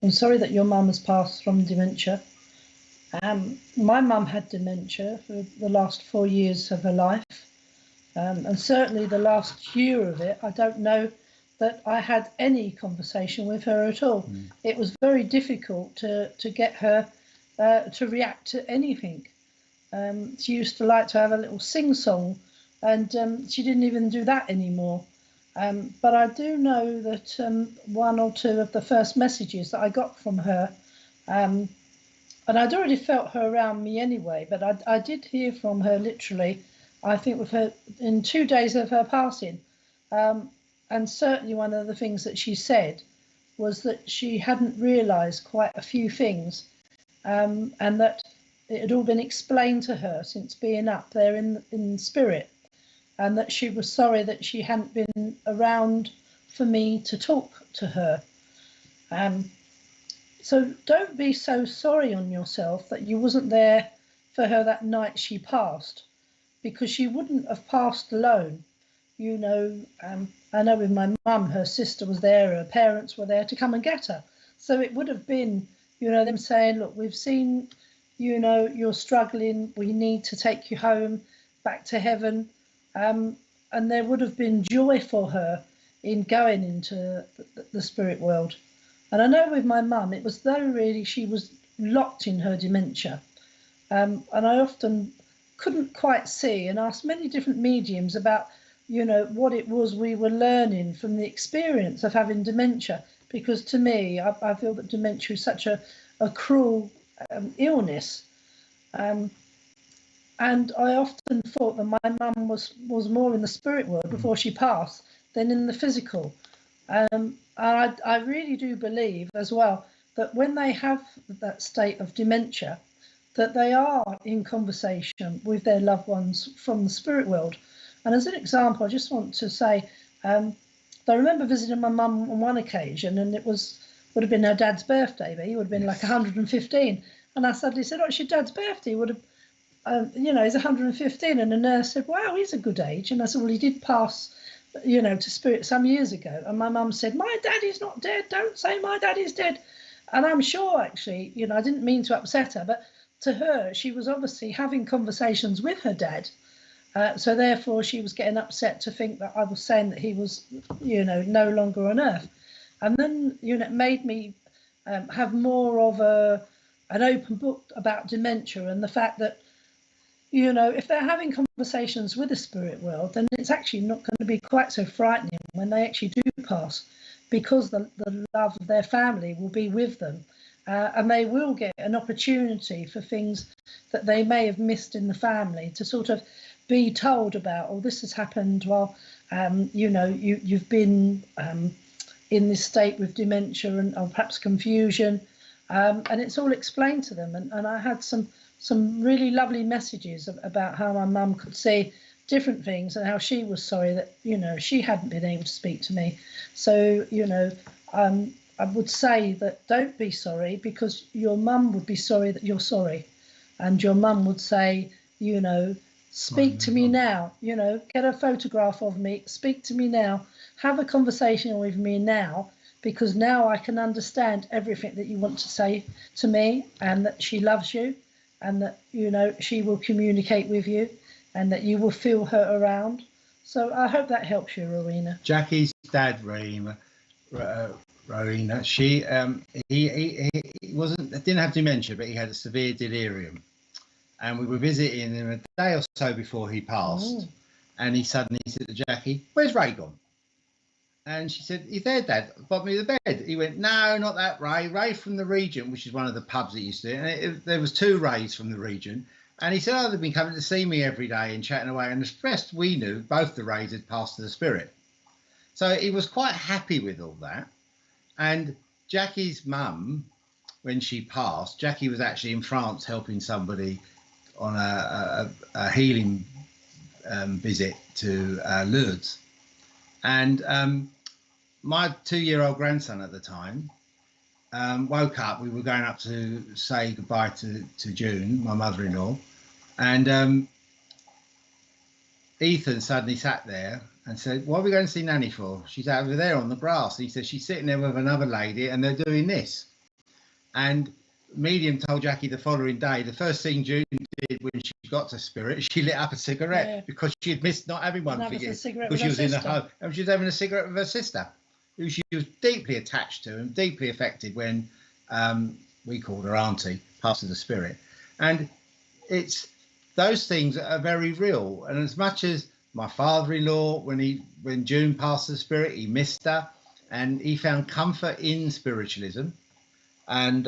sorry that your mum has passed from dementia. My mum had dementia for the last 4 years of her life, and certainly the last year of it, I don't know that I had any conversation with her at all. It was very difficult to get her to react to anything. She used to like to have a little sing-song, and she didn't even do that anymore. But I do know that one or two of the first messages that I got from her, and I'd already felt her around me anyway, but I did hear from her literally, I think, with her in 2 days of her passing. And certainly one of the things that she said was that she hadn't realised quite a few things, and that it had all been explained to her since being up there in spirit, and that she was sorry that she hadn't been around for me to talk to her. So don't be so sorry on yourself that you wasn't there for her that night she passed, because she wouldn't have passed alone. You know, I know with my mum, her sister was there, her parents were there to come and get her. So it would have been, you know, them saying, look, we've seen, you know, you're struggling, we need to take you home, back to heaven. And there would have been joy for her in going into the spirit world. And I know with my mum, it was though really she was locked in her dementia. And I often couldn't quite see, and asked many different mediums about, you know, what it was we were learning from the experience of having dementia. Because to me, I feel that dementia is such a cruel illness. And I often thought that my mum was more in the spirit world before she passed than in the physical. And I really do believe as well that when they have that state of dementia, that they are in conversation with their loved ones from the spirit world. And as an example, I just want to say, I remember visiting my mum on one occasion, and it would have been her dad's birthday, but he would have been like 115. And I suddenly said, "Oh, it's your dad's birthday." He would have, he's 115. And the nurse said, "Wow, he's a good age." And I said, "Well, he did pass, to spirit some years ago." And my mum said, "My daddy's not dead. Don't say my daddy's dead." And I'm sure, actually, I didn't mean to upset her, but to her, she was obviously having conversations with her dad. So therefore, she was getting upset to think that I was saying that he was, no longer on earth. And then, it made me have more of an open book about dementia and the fact that, if they're having conversations with the spirit world, then it's actually not going to be quite so frightening when they actually do pass, because the love of their family will be with them. And they will get an opportunity for things that they may have missed in the family to sort of be told about. "Oh, this has happened while, you've been in this state with dementia or perhaps confusion." And it's all explained to them. And I had some really lovely messages about how my mum could see different things and how she was sorry that, she hadn't been able to speak to me. So, I would say that don't be sorry, because your mum would be sorry that you're sorry. And your mum would say, speak to me now, get a photograph of me, speak to me now, have a conversation with me now, because now I can understand everything that you want to say to me, and that she loves you, and that, she will communicate with you, and that you will feel her around. So I hope that helps you, Rowena. Jackie's dad, Rowena, he didn't have dementia, but he had a severe delirium, and we were visiting him a day or so before he passed. And he suddenly said to Jackie, "Where's Ray gone?" And she said, "He's there, Dad. Brought me to the bed." He went, "No, not that Ray. Ray from the Region," which is one of the pubs that used to. And there was two Rays from the Region. And he said, "Oh, they've been coming to see me every day and chatting away." And the best we knew, both the Rays had passed to the spirit. So he was quite happy with all that. And Jackie's mum, when she passed, Jackie was actually in France helping somebody on a healing visit to Lourdes. And my 2-year-old grandson at the time woke up. We were going up to say goodbye to June, my mother-in-law. And Ethan suddenly sat there and said, "What are we going to see Nanny for? She's over there on the grass." And he said, "She's sitting there with another lady and they're doing this." And medium told Jackie the following day, the first thing June did when she got to spirit, she lit up a cigarette, because she had missed not having one for years, because she was in the home, and she was having a cigarette with her sister, who she was deeply attached to and deeply affected when we called her auntie, passed to the spirit. And it's those things are very real. And as much as my father-in-law, when June passed to the spirit, he missed her, and he found comfort in spiritualism. And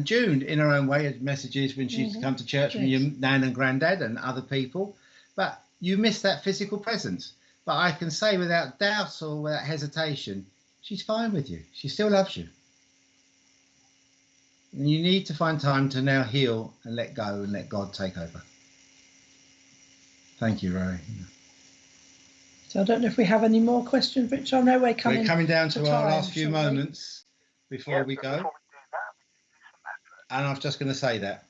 June, in her own way, had messages when she used to come to church with your nan and granddad and other people. But you miss that physical presence. But I can say without doubt or without hesitation, she's fine with you. She still loves you. And you need to find time to now heal and let go and let God take over. Thank you, Rory. So I don't know if we have any more questions, Rich. I know we're coming down to our last few shortly. moments before we go. And I was just going to say that.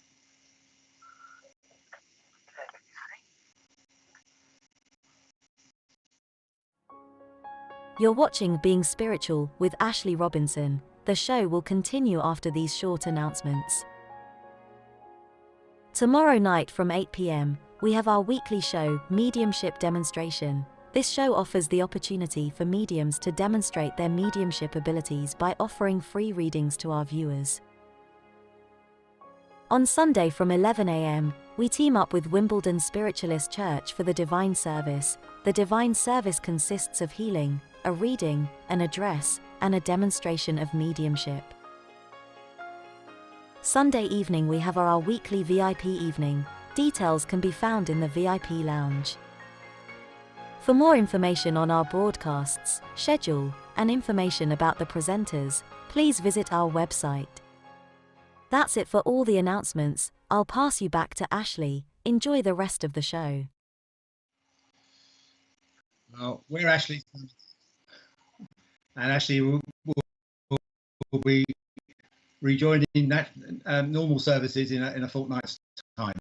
You're watching Being Spiritual with Ashley Robinson. The show will continue after these short announcements. Tomorrow night from 8 p.m, we have our weekly show, Mediumship Demonstration. This show offers the opportunity for mediums to demonstrate their mediumship abilities by offering free readings to our viewers. On Sunday from 11 a.m, we team up with Wimbledon Spiritualist Church for the Divine Service. The Divine Service consists of healing, a reading, an address, and a demonstration of mediumship. Sunday evening we have our weekly VIP evening. Details can be found in the VIP lounge. For more information on our broadcasts, schedule, and information about the presenters, please visit our website. That's it for all the announcements. I'll pass you back to Ashley. Enjoy the rest of the show. Well, we're Ashley, and Ashley will be rejoining that normal services in a fortnight's time.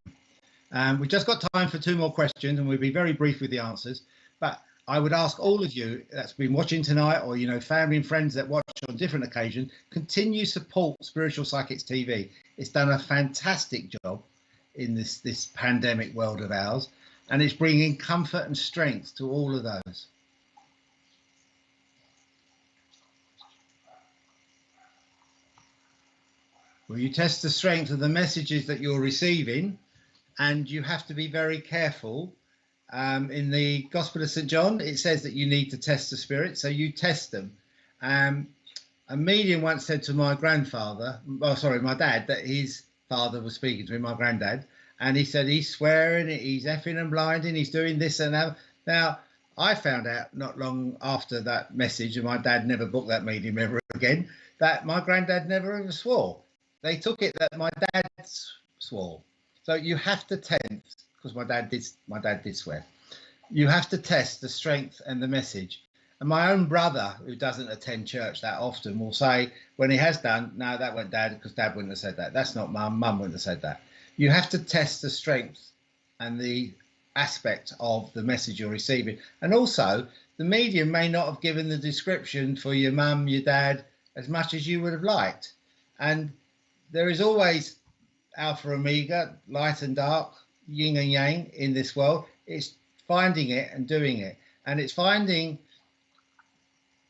We've just got time for 2 more questions, and we'll be very brief with the answers. But I would ask all of you that's been watching tonight, or family and friends that watch on different occasions, continue support Spiritual Psychics TV. It's done a fantastic job in this pandemic world of ours, and it's bringing comfort and strength to all of those. Well, you test the strength of the messages that you're receiving, and you have to be very careful. In the Gospel of St. John, it says that you need to test the spirit, so you test them. A medium once said to my grandfather, my dad, that his father was speaking to him, my granddad, and he said he's swearing, he's effing and blinding, he's doing this and that. Now, I found out not long after that message, and my dad never booked that medium ever again, that my granddad never ever swore. They took it that my dad swore. So you have to test, because my dad did swear. You have to test the strength and the message. And my own brother, who doesn't attend church that often, will say, when he has done, no, that went Dad, because Dad wouldn't have said that. That's not Mum. Mum wouldn't have said that. You have to test the strength and the aspect of the message you're receiving. And also, the medium may not have given the description for your mum, your dad, as much as you would have liked. And there is always alpha omega, light and dark, yin and yang in this world. It's finding it and doing it. And it's finding,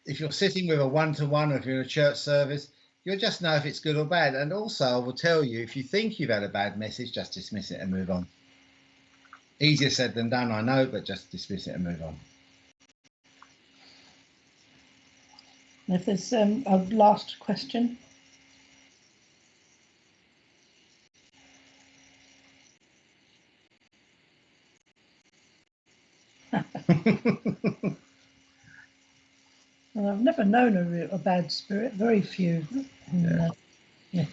if you're sitting with a one-to-one, or if you're in a church service, you'll just know if it's good or bad. And also, I will tell you, if you think you've had a bad message, just dismiss it and move on. Easier said than done, I know, but just dismiss it and move on. If there's a last question. Well, I've never known a bad spirit, very few. Yeah. Yes.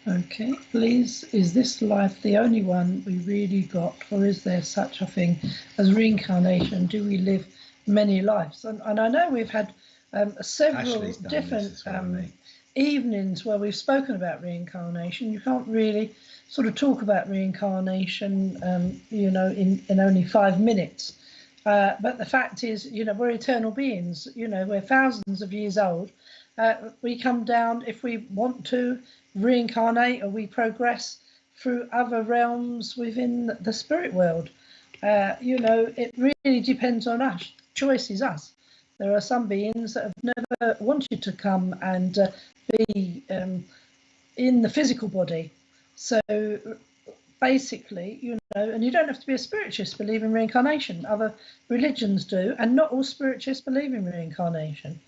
Okay, please, is this life the only one we really got, or is there such a thing as reincarnation? Do we live many lives? And I know we've had several different evenings where we've spoken about reincarnation. You can't really sort of talk about reincarnation, in only 5 minutes. But the fact is, we're eternal beings. We're thousands of years old. We come down if we want to reincarnate, or we progress through other realms within the spirit world. It really depends on us. Choice is us. There are some beings that have never wanted to come and be in the physical body. So basically, and you don't have to be a spiritualist to believe in reincarnation. Other religions do, and not all spiritualists believe in reincarnation.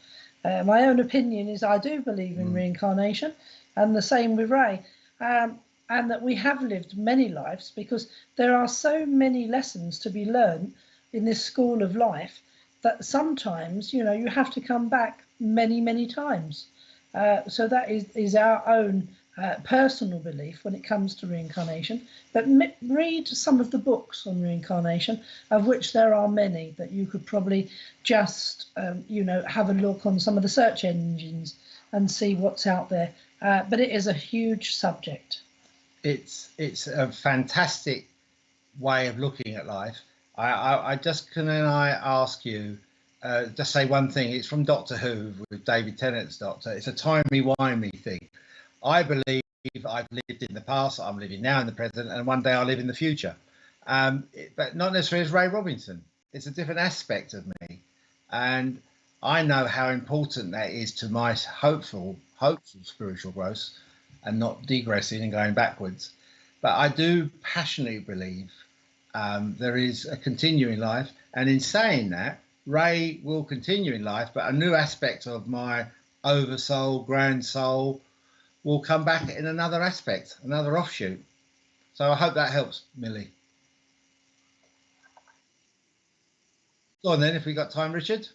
My own opinion is I do believe in reincarnation, and the same with Ray, and that we have lived many lives, because there are so many lessons to be learned in this school of life that sometimes, you have to come back many, many times. So that is our own personal belief when it comes to reincarnation. But read some of the books on reincarnation, of which there are many that you could probably just, have a look on some of the search engines and see what's out there. But it is a huge subject. It's a fantastic way of looking at life. Can I ask you, just say one thing? It's from Doctor Who with David Tennant's Doctor. It's a timey-wimey thing. I believe I've lived in the past, I'm living now in the present, and one day I'll live in the future. But not necessarily as Ray Robinson. It's a different aspect of me. And I know how important that is to my hopeful spiritual growth, and not digressing and going backwards. But I do passionately believe There is a continuing life, and in saying that, Ray will continue in life, but a new aspect of my oversoul, grand soul, will come back in another aspect, another offshoot. So I hope that helps, Millie. Go on then, if we got time, Richard.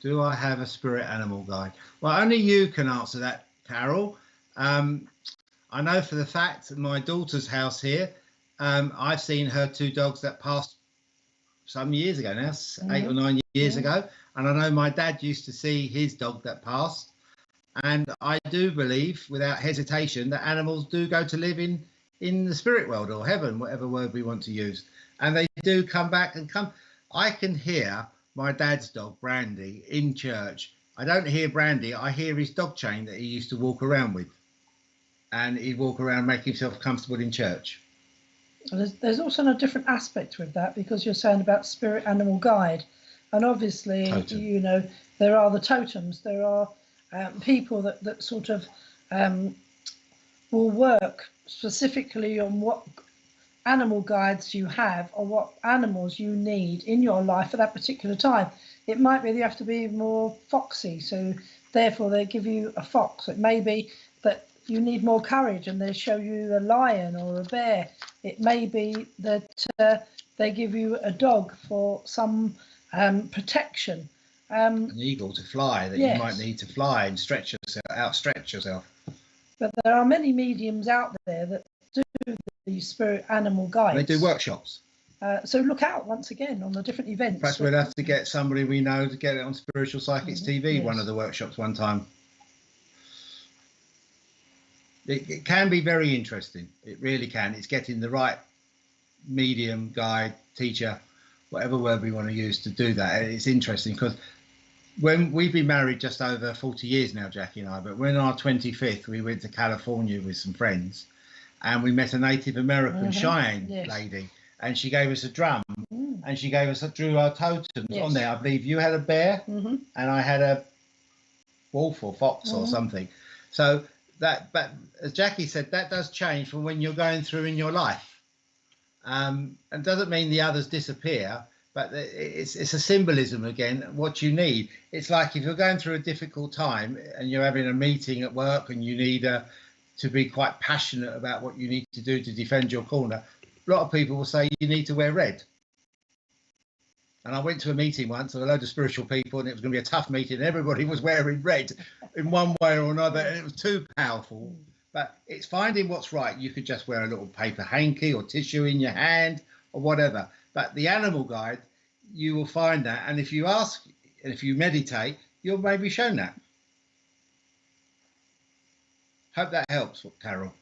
Do I have a spirit animal guide? Well, only you can answer that, Carol. I know for the fact that my daughter's house here, I've seen her two dogs that passed some years ago now, 8 or 9 years ago. And I know my dad used to see his dog that passed. And I do believe, without hesitation, that animals do go to live in the spirit world or heaven, whatever word we want to use. And they do come back and come. I can hear my dad's dog, Brandy, in church. I don't hear Brandy, I hear his dog chain that he used to walk around with. And he'd walk around, make himself comfortable in church. There's also a different aspect with that, because you're saying about spirit animal guide. And obviously, Totem. you know, there are the totems, there are people that sort of will work specifically on what animal guides you have or what animals you need in your life at that particular time. It might be that you have to be more foxy, so therefore they give you a fox. It may be that you need more courage and they show you a lion or a bear. It may be that they give you a dog for some protection. An eagle to fly, that yes. You might need to fly and outstretch yourself. But there are many mediums out there that do the spirit animal guides. They do workshops. So look out once again on the different events. Perhaps we'll have to get somebody we know to get it on Spiritual Psychics TV, yes. one of the workshops one time. It can be very interesting. It really can. It's getting the right medium, guide, teacher, whatever word we want to use to do that. It's interesting because when we've been married just over 40 years now, Jackie and I, but when our 25th, we went to California with some friends and we met a Native American Cheyenne yes. lady, and she gave us a drum and she gave us, drew our totems yes. on there. I believe you had a bear and I had a wolf or fox or something. So that, but as Jackie said, that does change from when you're going through in your life. And doesn't mean the others disappear, but it's a symbolism again, what you need. It's like if you're going through a difficult time and you're having a meeting at work and you need to be quite passionate about what you need to do to defend your corner, a lot of people will say you need to wear red. And I went to a meeting once with a load of spiritual people, and it was going to be a tough meeting. Everybody was wearing red in one way or another, and it was too powerful. But it's finding what's right. You could just wear a little paper hanky or tissue in your hand or whatever. But the animal guide, you will find that. And if you ask, and if you meditate, you'll maybe shown that. Hope that helps, Carol.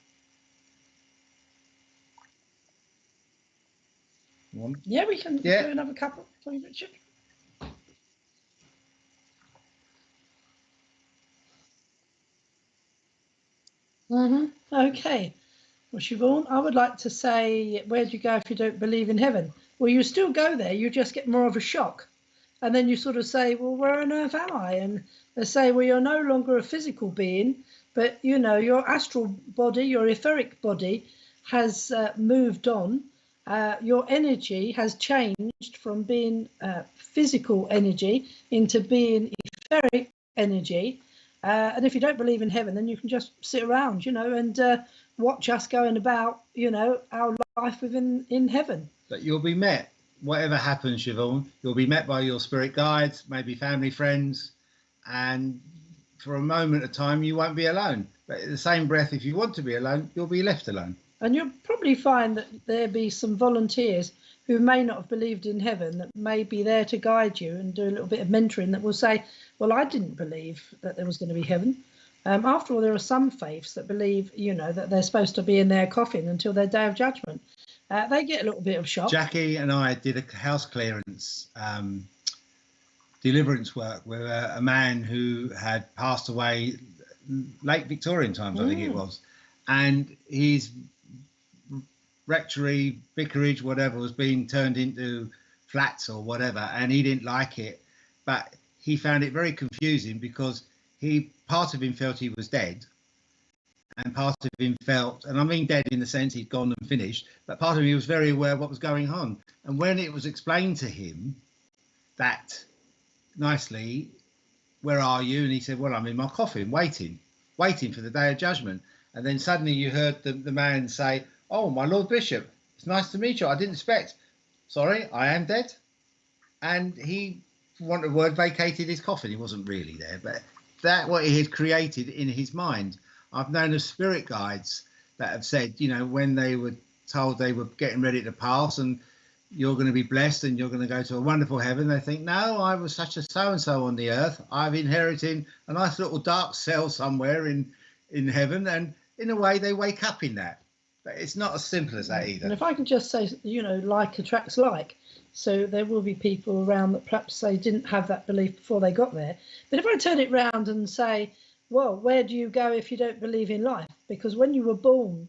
Yeah, we can do another couple for you, Richard. Okay. Well, Siobhan, I would like to say, where do you go if you don't believe in heaven? Well, you still go there, you just get more of a shock. And then you sort of say, well, where on earth am I? And they say, well, you're no longer a physical being, but, you know, your astral body, your etheric body has moved on. Your energy has changed from being physical energy into being etheric energy. And if you don't believe in heaven, then you can just sit around, you know, and watch us going about, you know, our life in heaven. But you'll be met, whatever happens, Siobhan, you'll be met by your spirit guides, maybe family, friends, and for a moment of time, you won't be alone. But in the same breath, if you want to be alone, you'll be left alone. And you'll probably find that there'll be some volunteers who may not have believed in heaven that may be there to guide you and do a little bit of mentoring that will say, well, I didn't believe that there was going to be heaven. After all, there are some faiths that believe, you know, that they're supposed to be in their coffin until their day of judgment. They get a little bit of shock. Jackie and I did a house clearance deliverance work with a man who had passed away late Victorian times, I think it was. And his rectory, vicarage, whatever, was being turned into flats or whatever, and he didn't like it. But he found it very confusing because part of him felt he was dead, and part of him felt, and I mean dead in the sense he'd gone and finished, but part of him was very aware of what was going on. And when it was explained to him that nicely, where are you? And he said, well, I'm in my coffin, waiting for the day of judgment. And then suddenly you heard the man say, oh, my Lord Bishop, it's nice to meet you. I didn't expect. Sorry, I am dead. And he, for want of a word, vacated his coffin. He wasn't really there, but that what he had created in his mind. I've known of spirit guides that have said, you know, when they were told they were getting ready to pass and you're going to be blessed and you're going to go to a wonderful heaven, they think, no, I was such a so-and-so on the earth. I've inherited a nice little dark cell somewhere in heaven. And in a way, they wake up in that. But it's not as simple as that either. And if I can just say, you know, like attracts like. So there will be people around that perhaps they didn't have that belief before they got there. But if I turn it round and say, well, where do you go if you don't believe in life? Because when you were born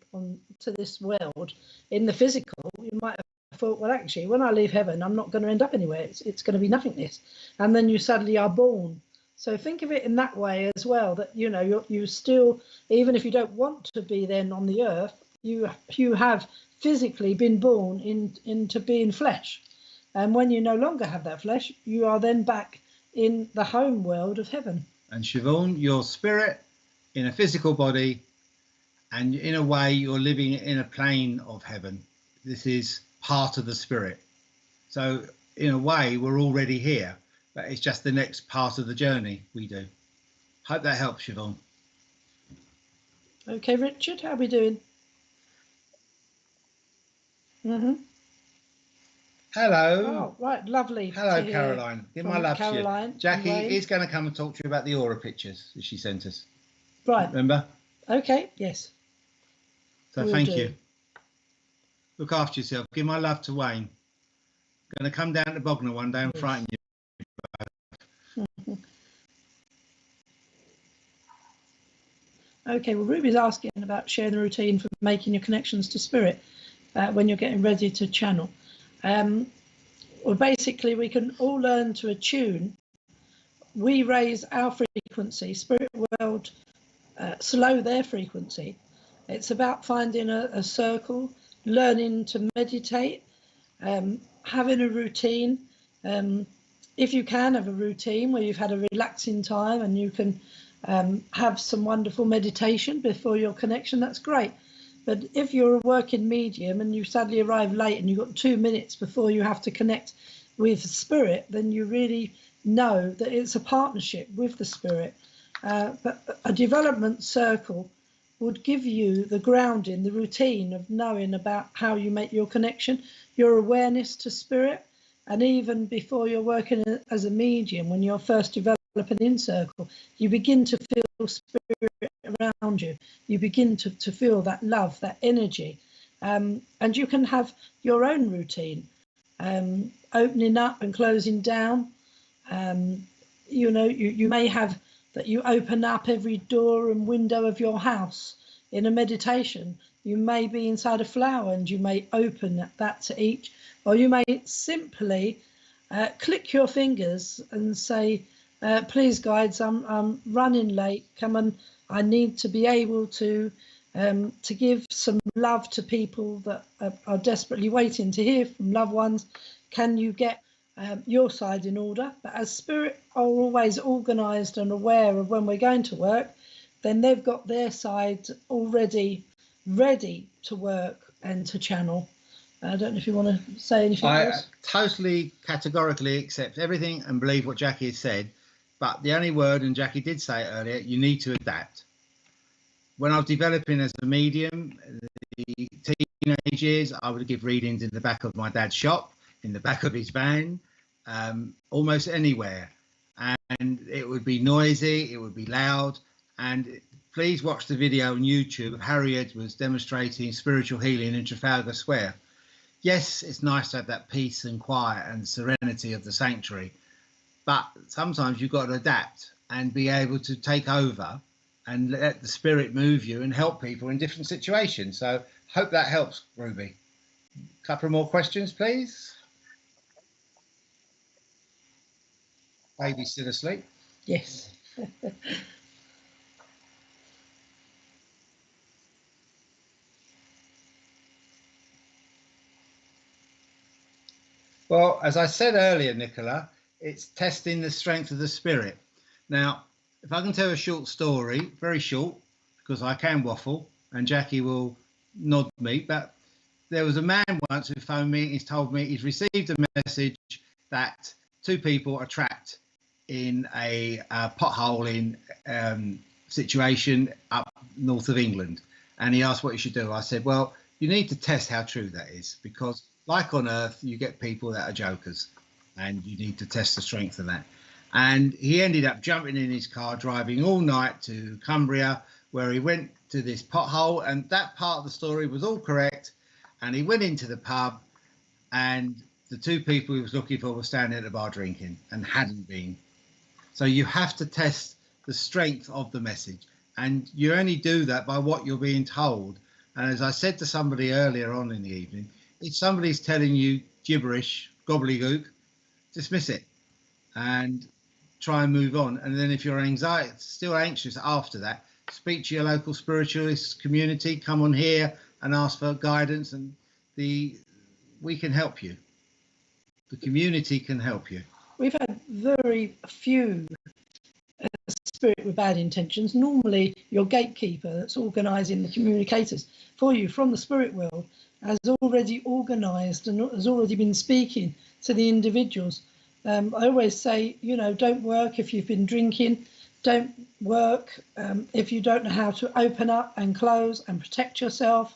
to this world in the physical, you might have thought, well, actually, when I leave heaven, I'm not going to end up anywhere. It's going to be nothingness. And then you suddenly are born. So think of it in that way as well, that, you know, you still, even if you don't want to be then on the earth, you have physically been born into being flesh. And when you no longer have that flesh, you are then back in the home world of heaven. And Siobhan, your spirit in a physical body, and in a way you're living in a plane of heaven. This is part of the spirit. So in a way we're already here, but it's just the next part of the journey we do. Hope that helps, Siobhan. Okay, Richard, how are we doing? Hello. Oh, right, lovely. Hello, Caroline. Give my love to you. Jackie is going to come and talk to you about the aura pictures that she sent us. Right. Remember? Okay, yes. So thank you. Look after yourself. Give my love to Wayne. Going to come down to Bognor one day and frighten you. Okay, well, Ruby's asking about sharing the routine for making your connections to spirit when you're getting ready to channel. Well, basically, we can all learn to attune. We raise our frequency, spirit world slow their frequency. It's about finding a circle, learning to meditate, having a routine. If you can have a routine where you've had a relaxing time and you can have some wonderful meditation before your connection, that's great. But if you're a working medium and you suddenly arrive late and you've got 2 minutes before you have to connect with spirit, then you really know that it's a partnership with the spirit. But a development circle would give you the grounding, the routine of knowing about how you make your connection, your awareness to spirit. And even before you're working as a medium, when you're first developing in circle, you begin to feel spirit around you. You begin to feel that love, that energy. And you can have your own routine, opening up and closing down. You know, you may have that you open up every door and window of your house in a meditation. You may be inside a flower and you may open that to each, or you may simply click your fingers and say, please guides, I'm running late, come on, I need to be able to give some love to people that are desperately waiting to hear from loved ones. Can you get your side in order? But as spirit are always organised and aware of when we're going to work, then they've got their side already ready to work and to channel. I don't know if you want to say anything else. I totally categorically accept everything and believe what Jackie has said, but the only word, and Jackie did say it earlier, you need to adapt. When I was developing as a medium, the teenage years, I would give readings in the back of my dad's shop, in the back of his van, almost anywhere. And it would be noisy, it would be loud. And please watch the video on YouTube of Harry Edwards demonstrating spiritual healing in Trafalgar Square. Yes, it's nice to have that peace and quiet and serenity of the sanctuary, but sometimes you've got to adapt and be able to take over and let the spirit move you and help people in different situations. So hope that helps, Ruby. Couple more questions, please. Baby's still asleep. Yes. Well, as I said earlier, Nicola, it's testing the strength of the spirit. Now, if I can tell a short story, very short, because I can waffle, and Jackie will nod me, but there was a man once who phoned me. He's told me he's received a message that two people are trapped in a pothole in situation up north of England. And he asked what you should do. I said, well, you need to test how true that is, because like on Earth, you get people that are jokers, and you need to test the strength of that. And he ended up jumping in his car, driving all night to Cumbria, where he went to this pothole, and that part of the story was all correct. And he went into the pub, and the two people he was looking for were standing at the bar drinking and hadn't been. So you have to test the strength of the message, and you only do that by what you're being told. And as I said to somebody earlier on in the evening, if somebody's telling you gibberish, gobbledygook, dismiss it and try and move on. And then if you're still anxious after that, speak to your local spiritualist community, come on here and ask for guidance, and we can help you. The community can help you. We've had very few spirit with bad intentions. Normally your gatekeeper that's organising the communicators for you from the spirit world has already organised and has already been speaking to the individuals. I always say, you know, don't work if you've been drinking, don't work if you don't know how to open up and close and protect yourself.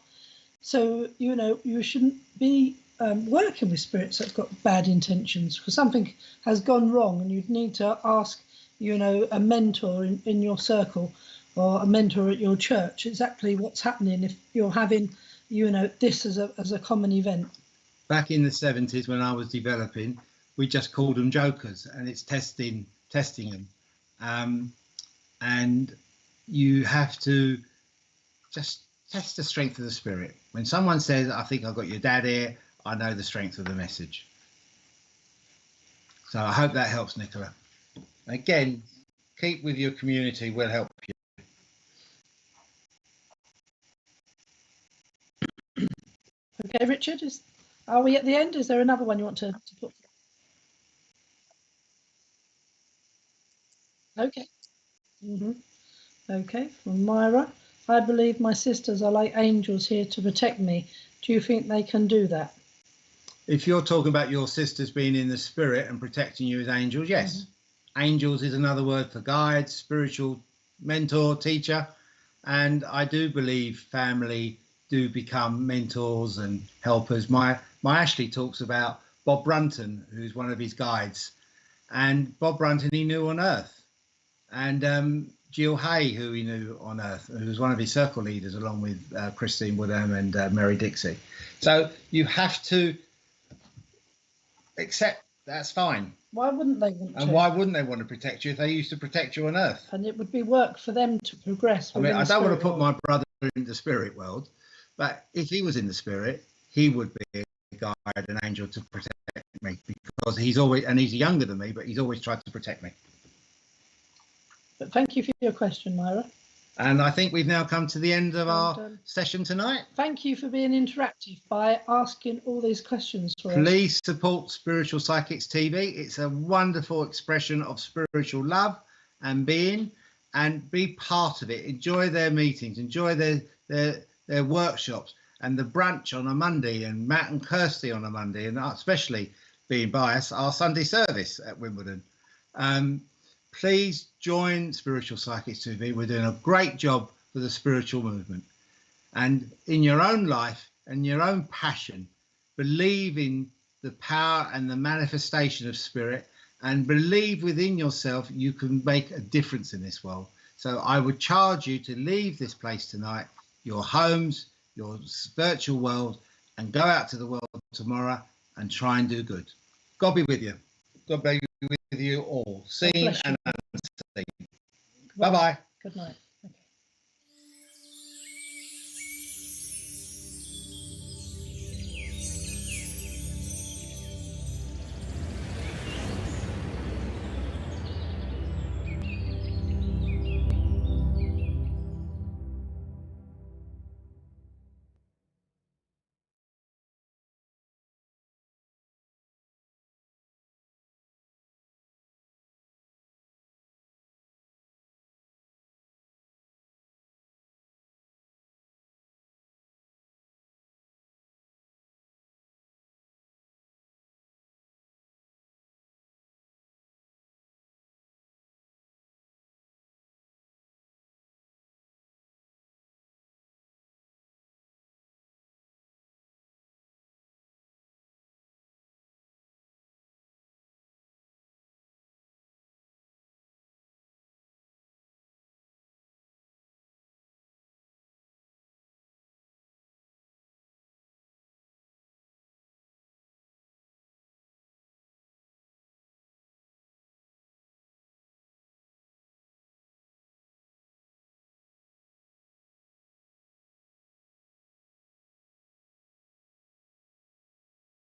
So, you know, you shouldn't be working with spirits that've got bad intentions, because something has gone wrong and you'd need to ask, you know, a mentor in your circle or a mentor at your church exactly what's happening if you're having, you know, this as a common event. Back in the 70s when I was developing, we just called them jokers, and it's testing them. And you have to just test the strength of the spirit. When someone says, I think I've got your dad here, I know the strength of the message. So I hope that helps, Nicola. Again, keep with your community, will help you. Okay, Richard, are we at the end? Is there another one you want to put? Okay. Okay, from Myra. I believe my sisters are like angels here to protect me. Do you think they can do that? If you're talking about your sisters being in the spirit and protecting you as angels, yes. Angels is another word for guide, spiritual mentor, teacher. And I do believe family do become mentors and helpers. My Ashley talks about Bob Brunton, who's one of his guides. And Bob Brunton he knew on Earth. And Jill Hay, who he knew on Earth, who was one of his circle leaders, along with Christine Woodham and Mary Dixie. So you have to accept that's fine. Why wouldn't they want to? And why wouldn't they want to protect you if they used to protect you on Earth? And it would be work for them to progress. I mean, I don't want to put my brother in the spirit world, but if he was in the spirit, he would be a guide, an angel to protect me, because he's younger than me, but he's always tried to protect me. But thank you for your question, Myra. And I think we've now come to the end of our session tonight. Thank you for being interactive by asking all these questions for us. Please support Spiritual Psychics TV. It's a wonderful expression of spiritual love and being, and be part of it. Enjoy their meetings, enjoy their workshops, and the brunch on a Monday, and Matt and Kirsty on a Monday, and especially being biased, our Sunday service at Wimbledon. Please join Spiritual Psychics TV. We're doing a great job for the spiritual movement. And in your own life and your own passion, believe in the power and the manifestation of spirit, and believe within yourself you can make a difference in this world. So I would charge you to leave this place tonight, your homes, your virtual world, and go out to the world tomorrow and try and do good. God be with you. God be with you all, seen and unseen. Bye-bye. Good night.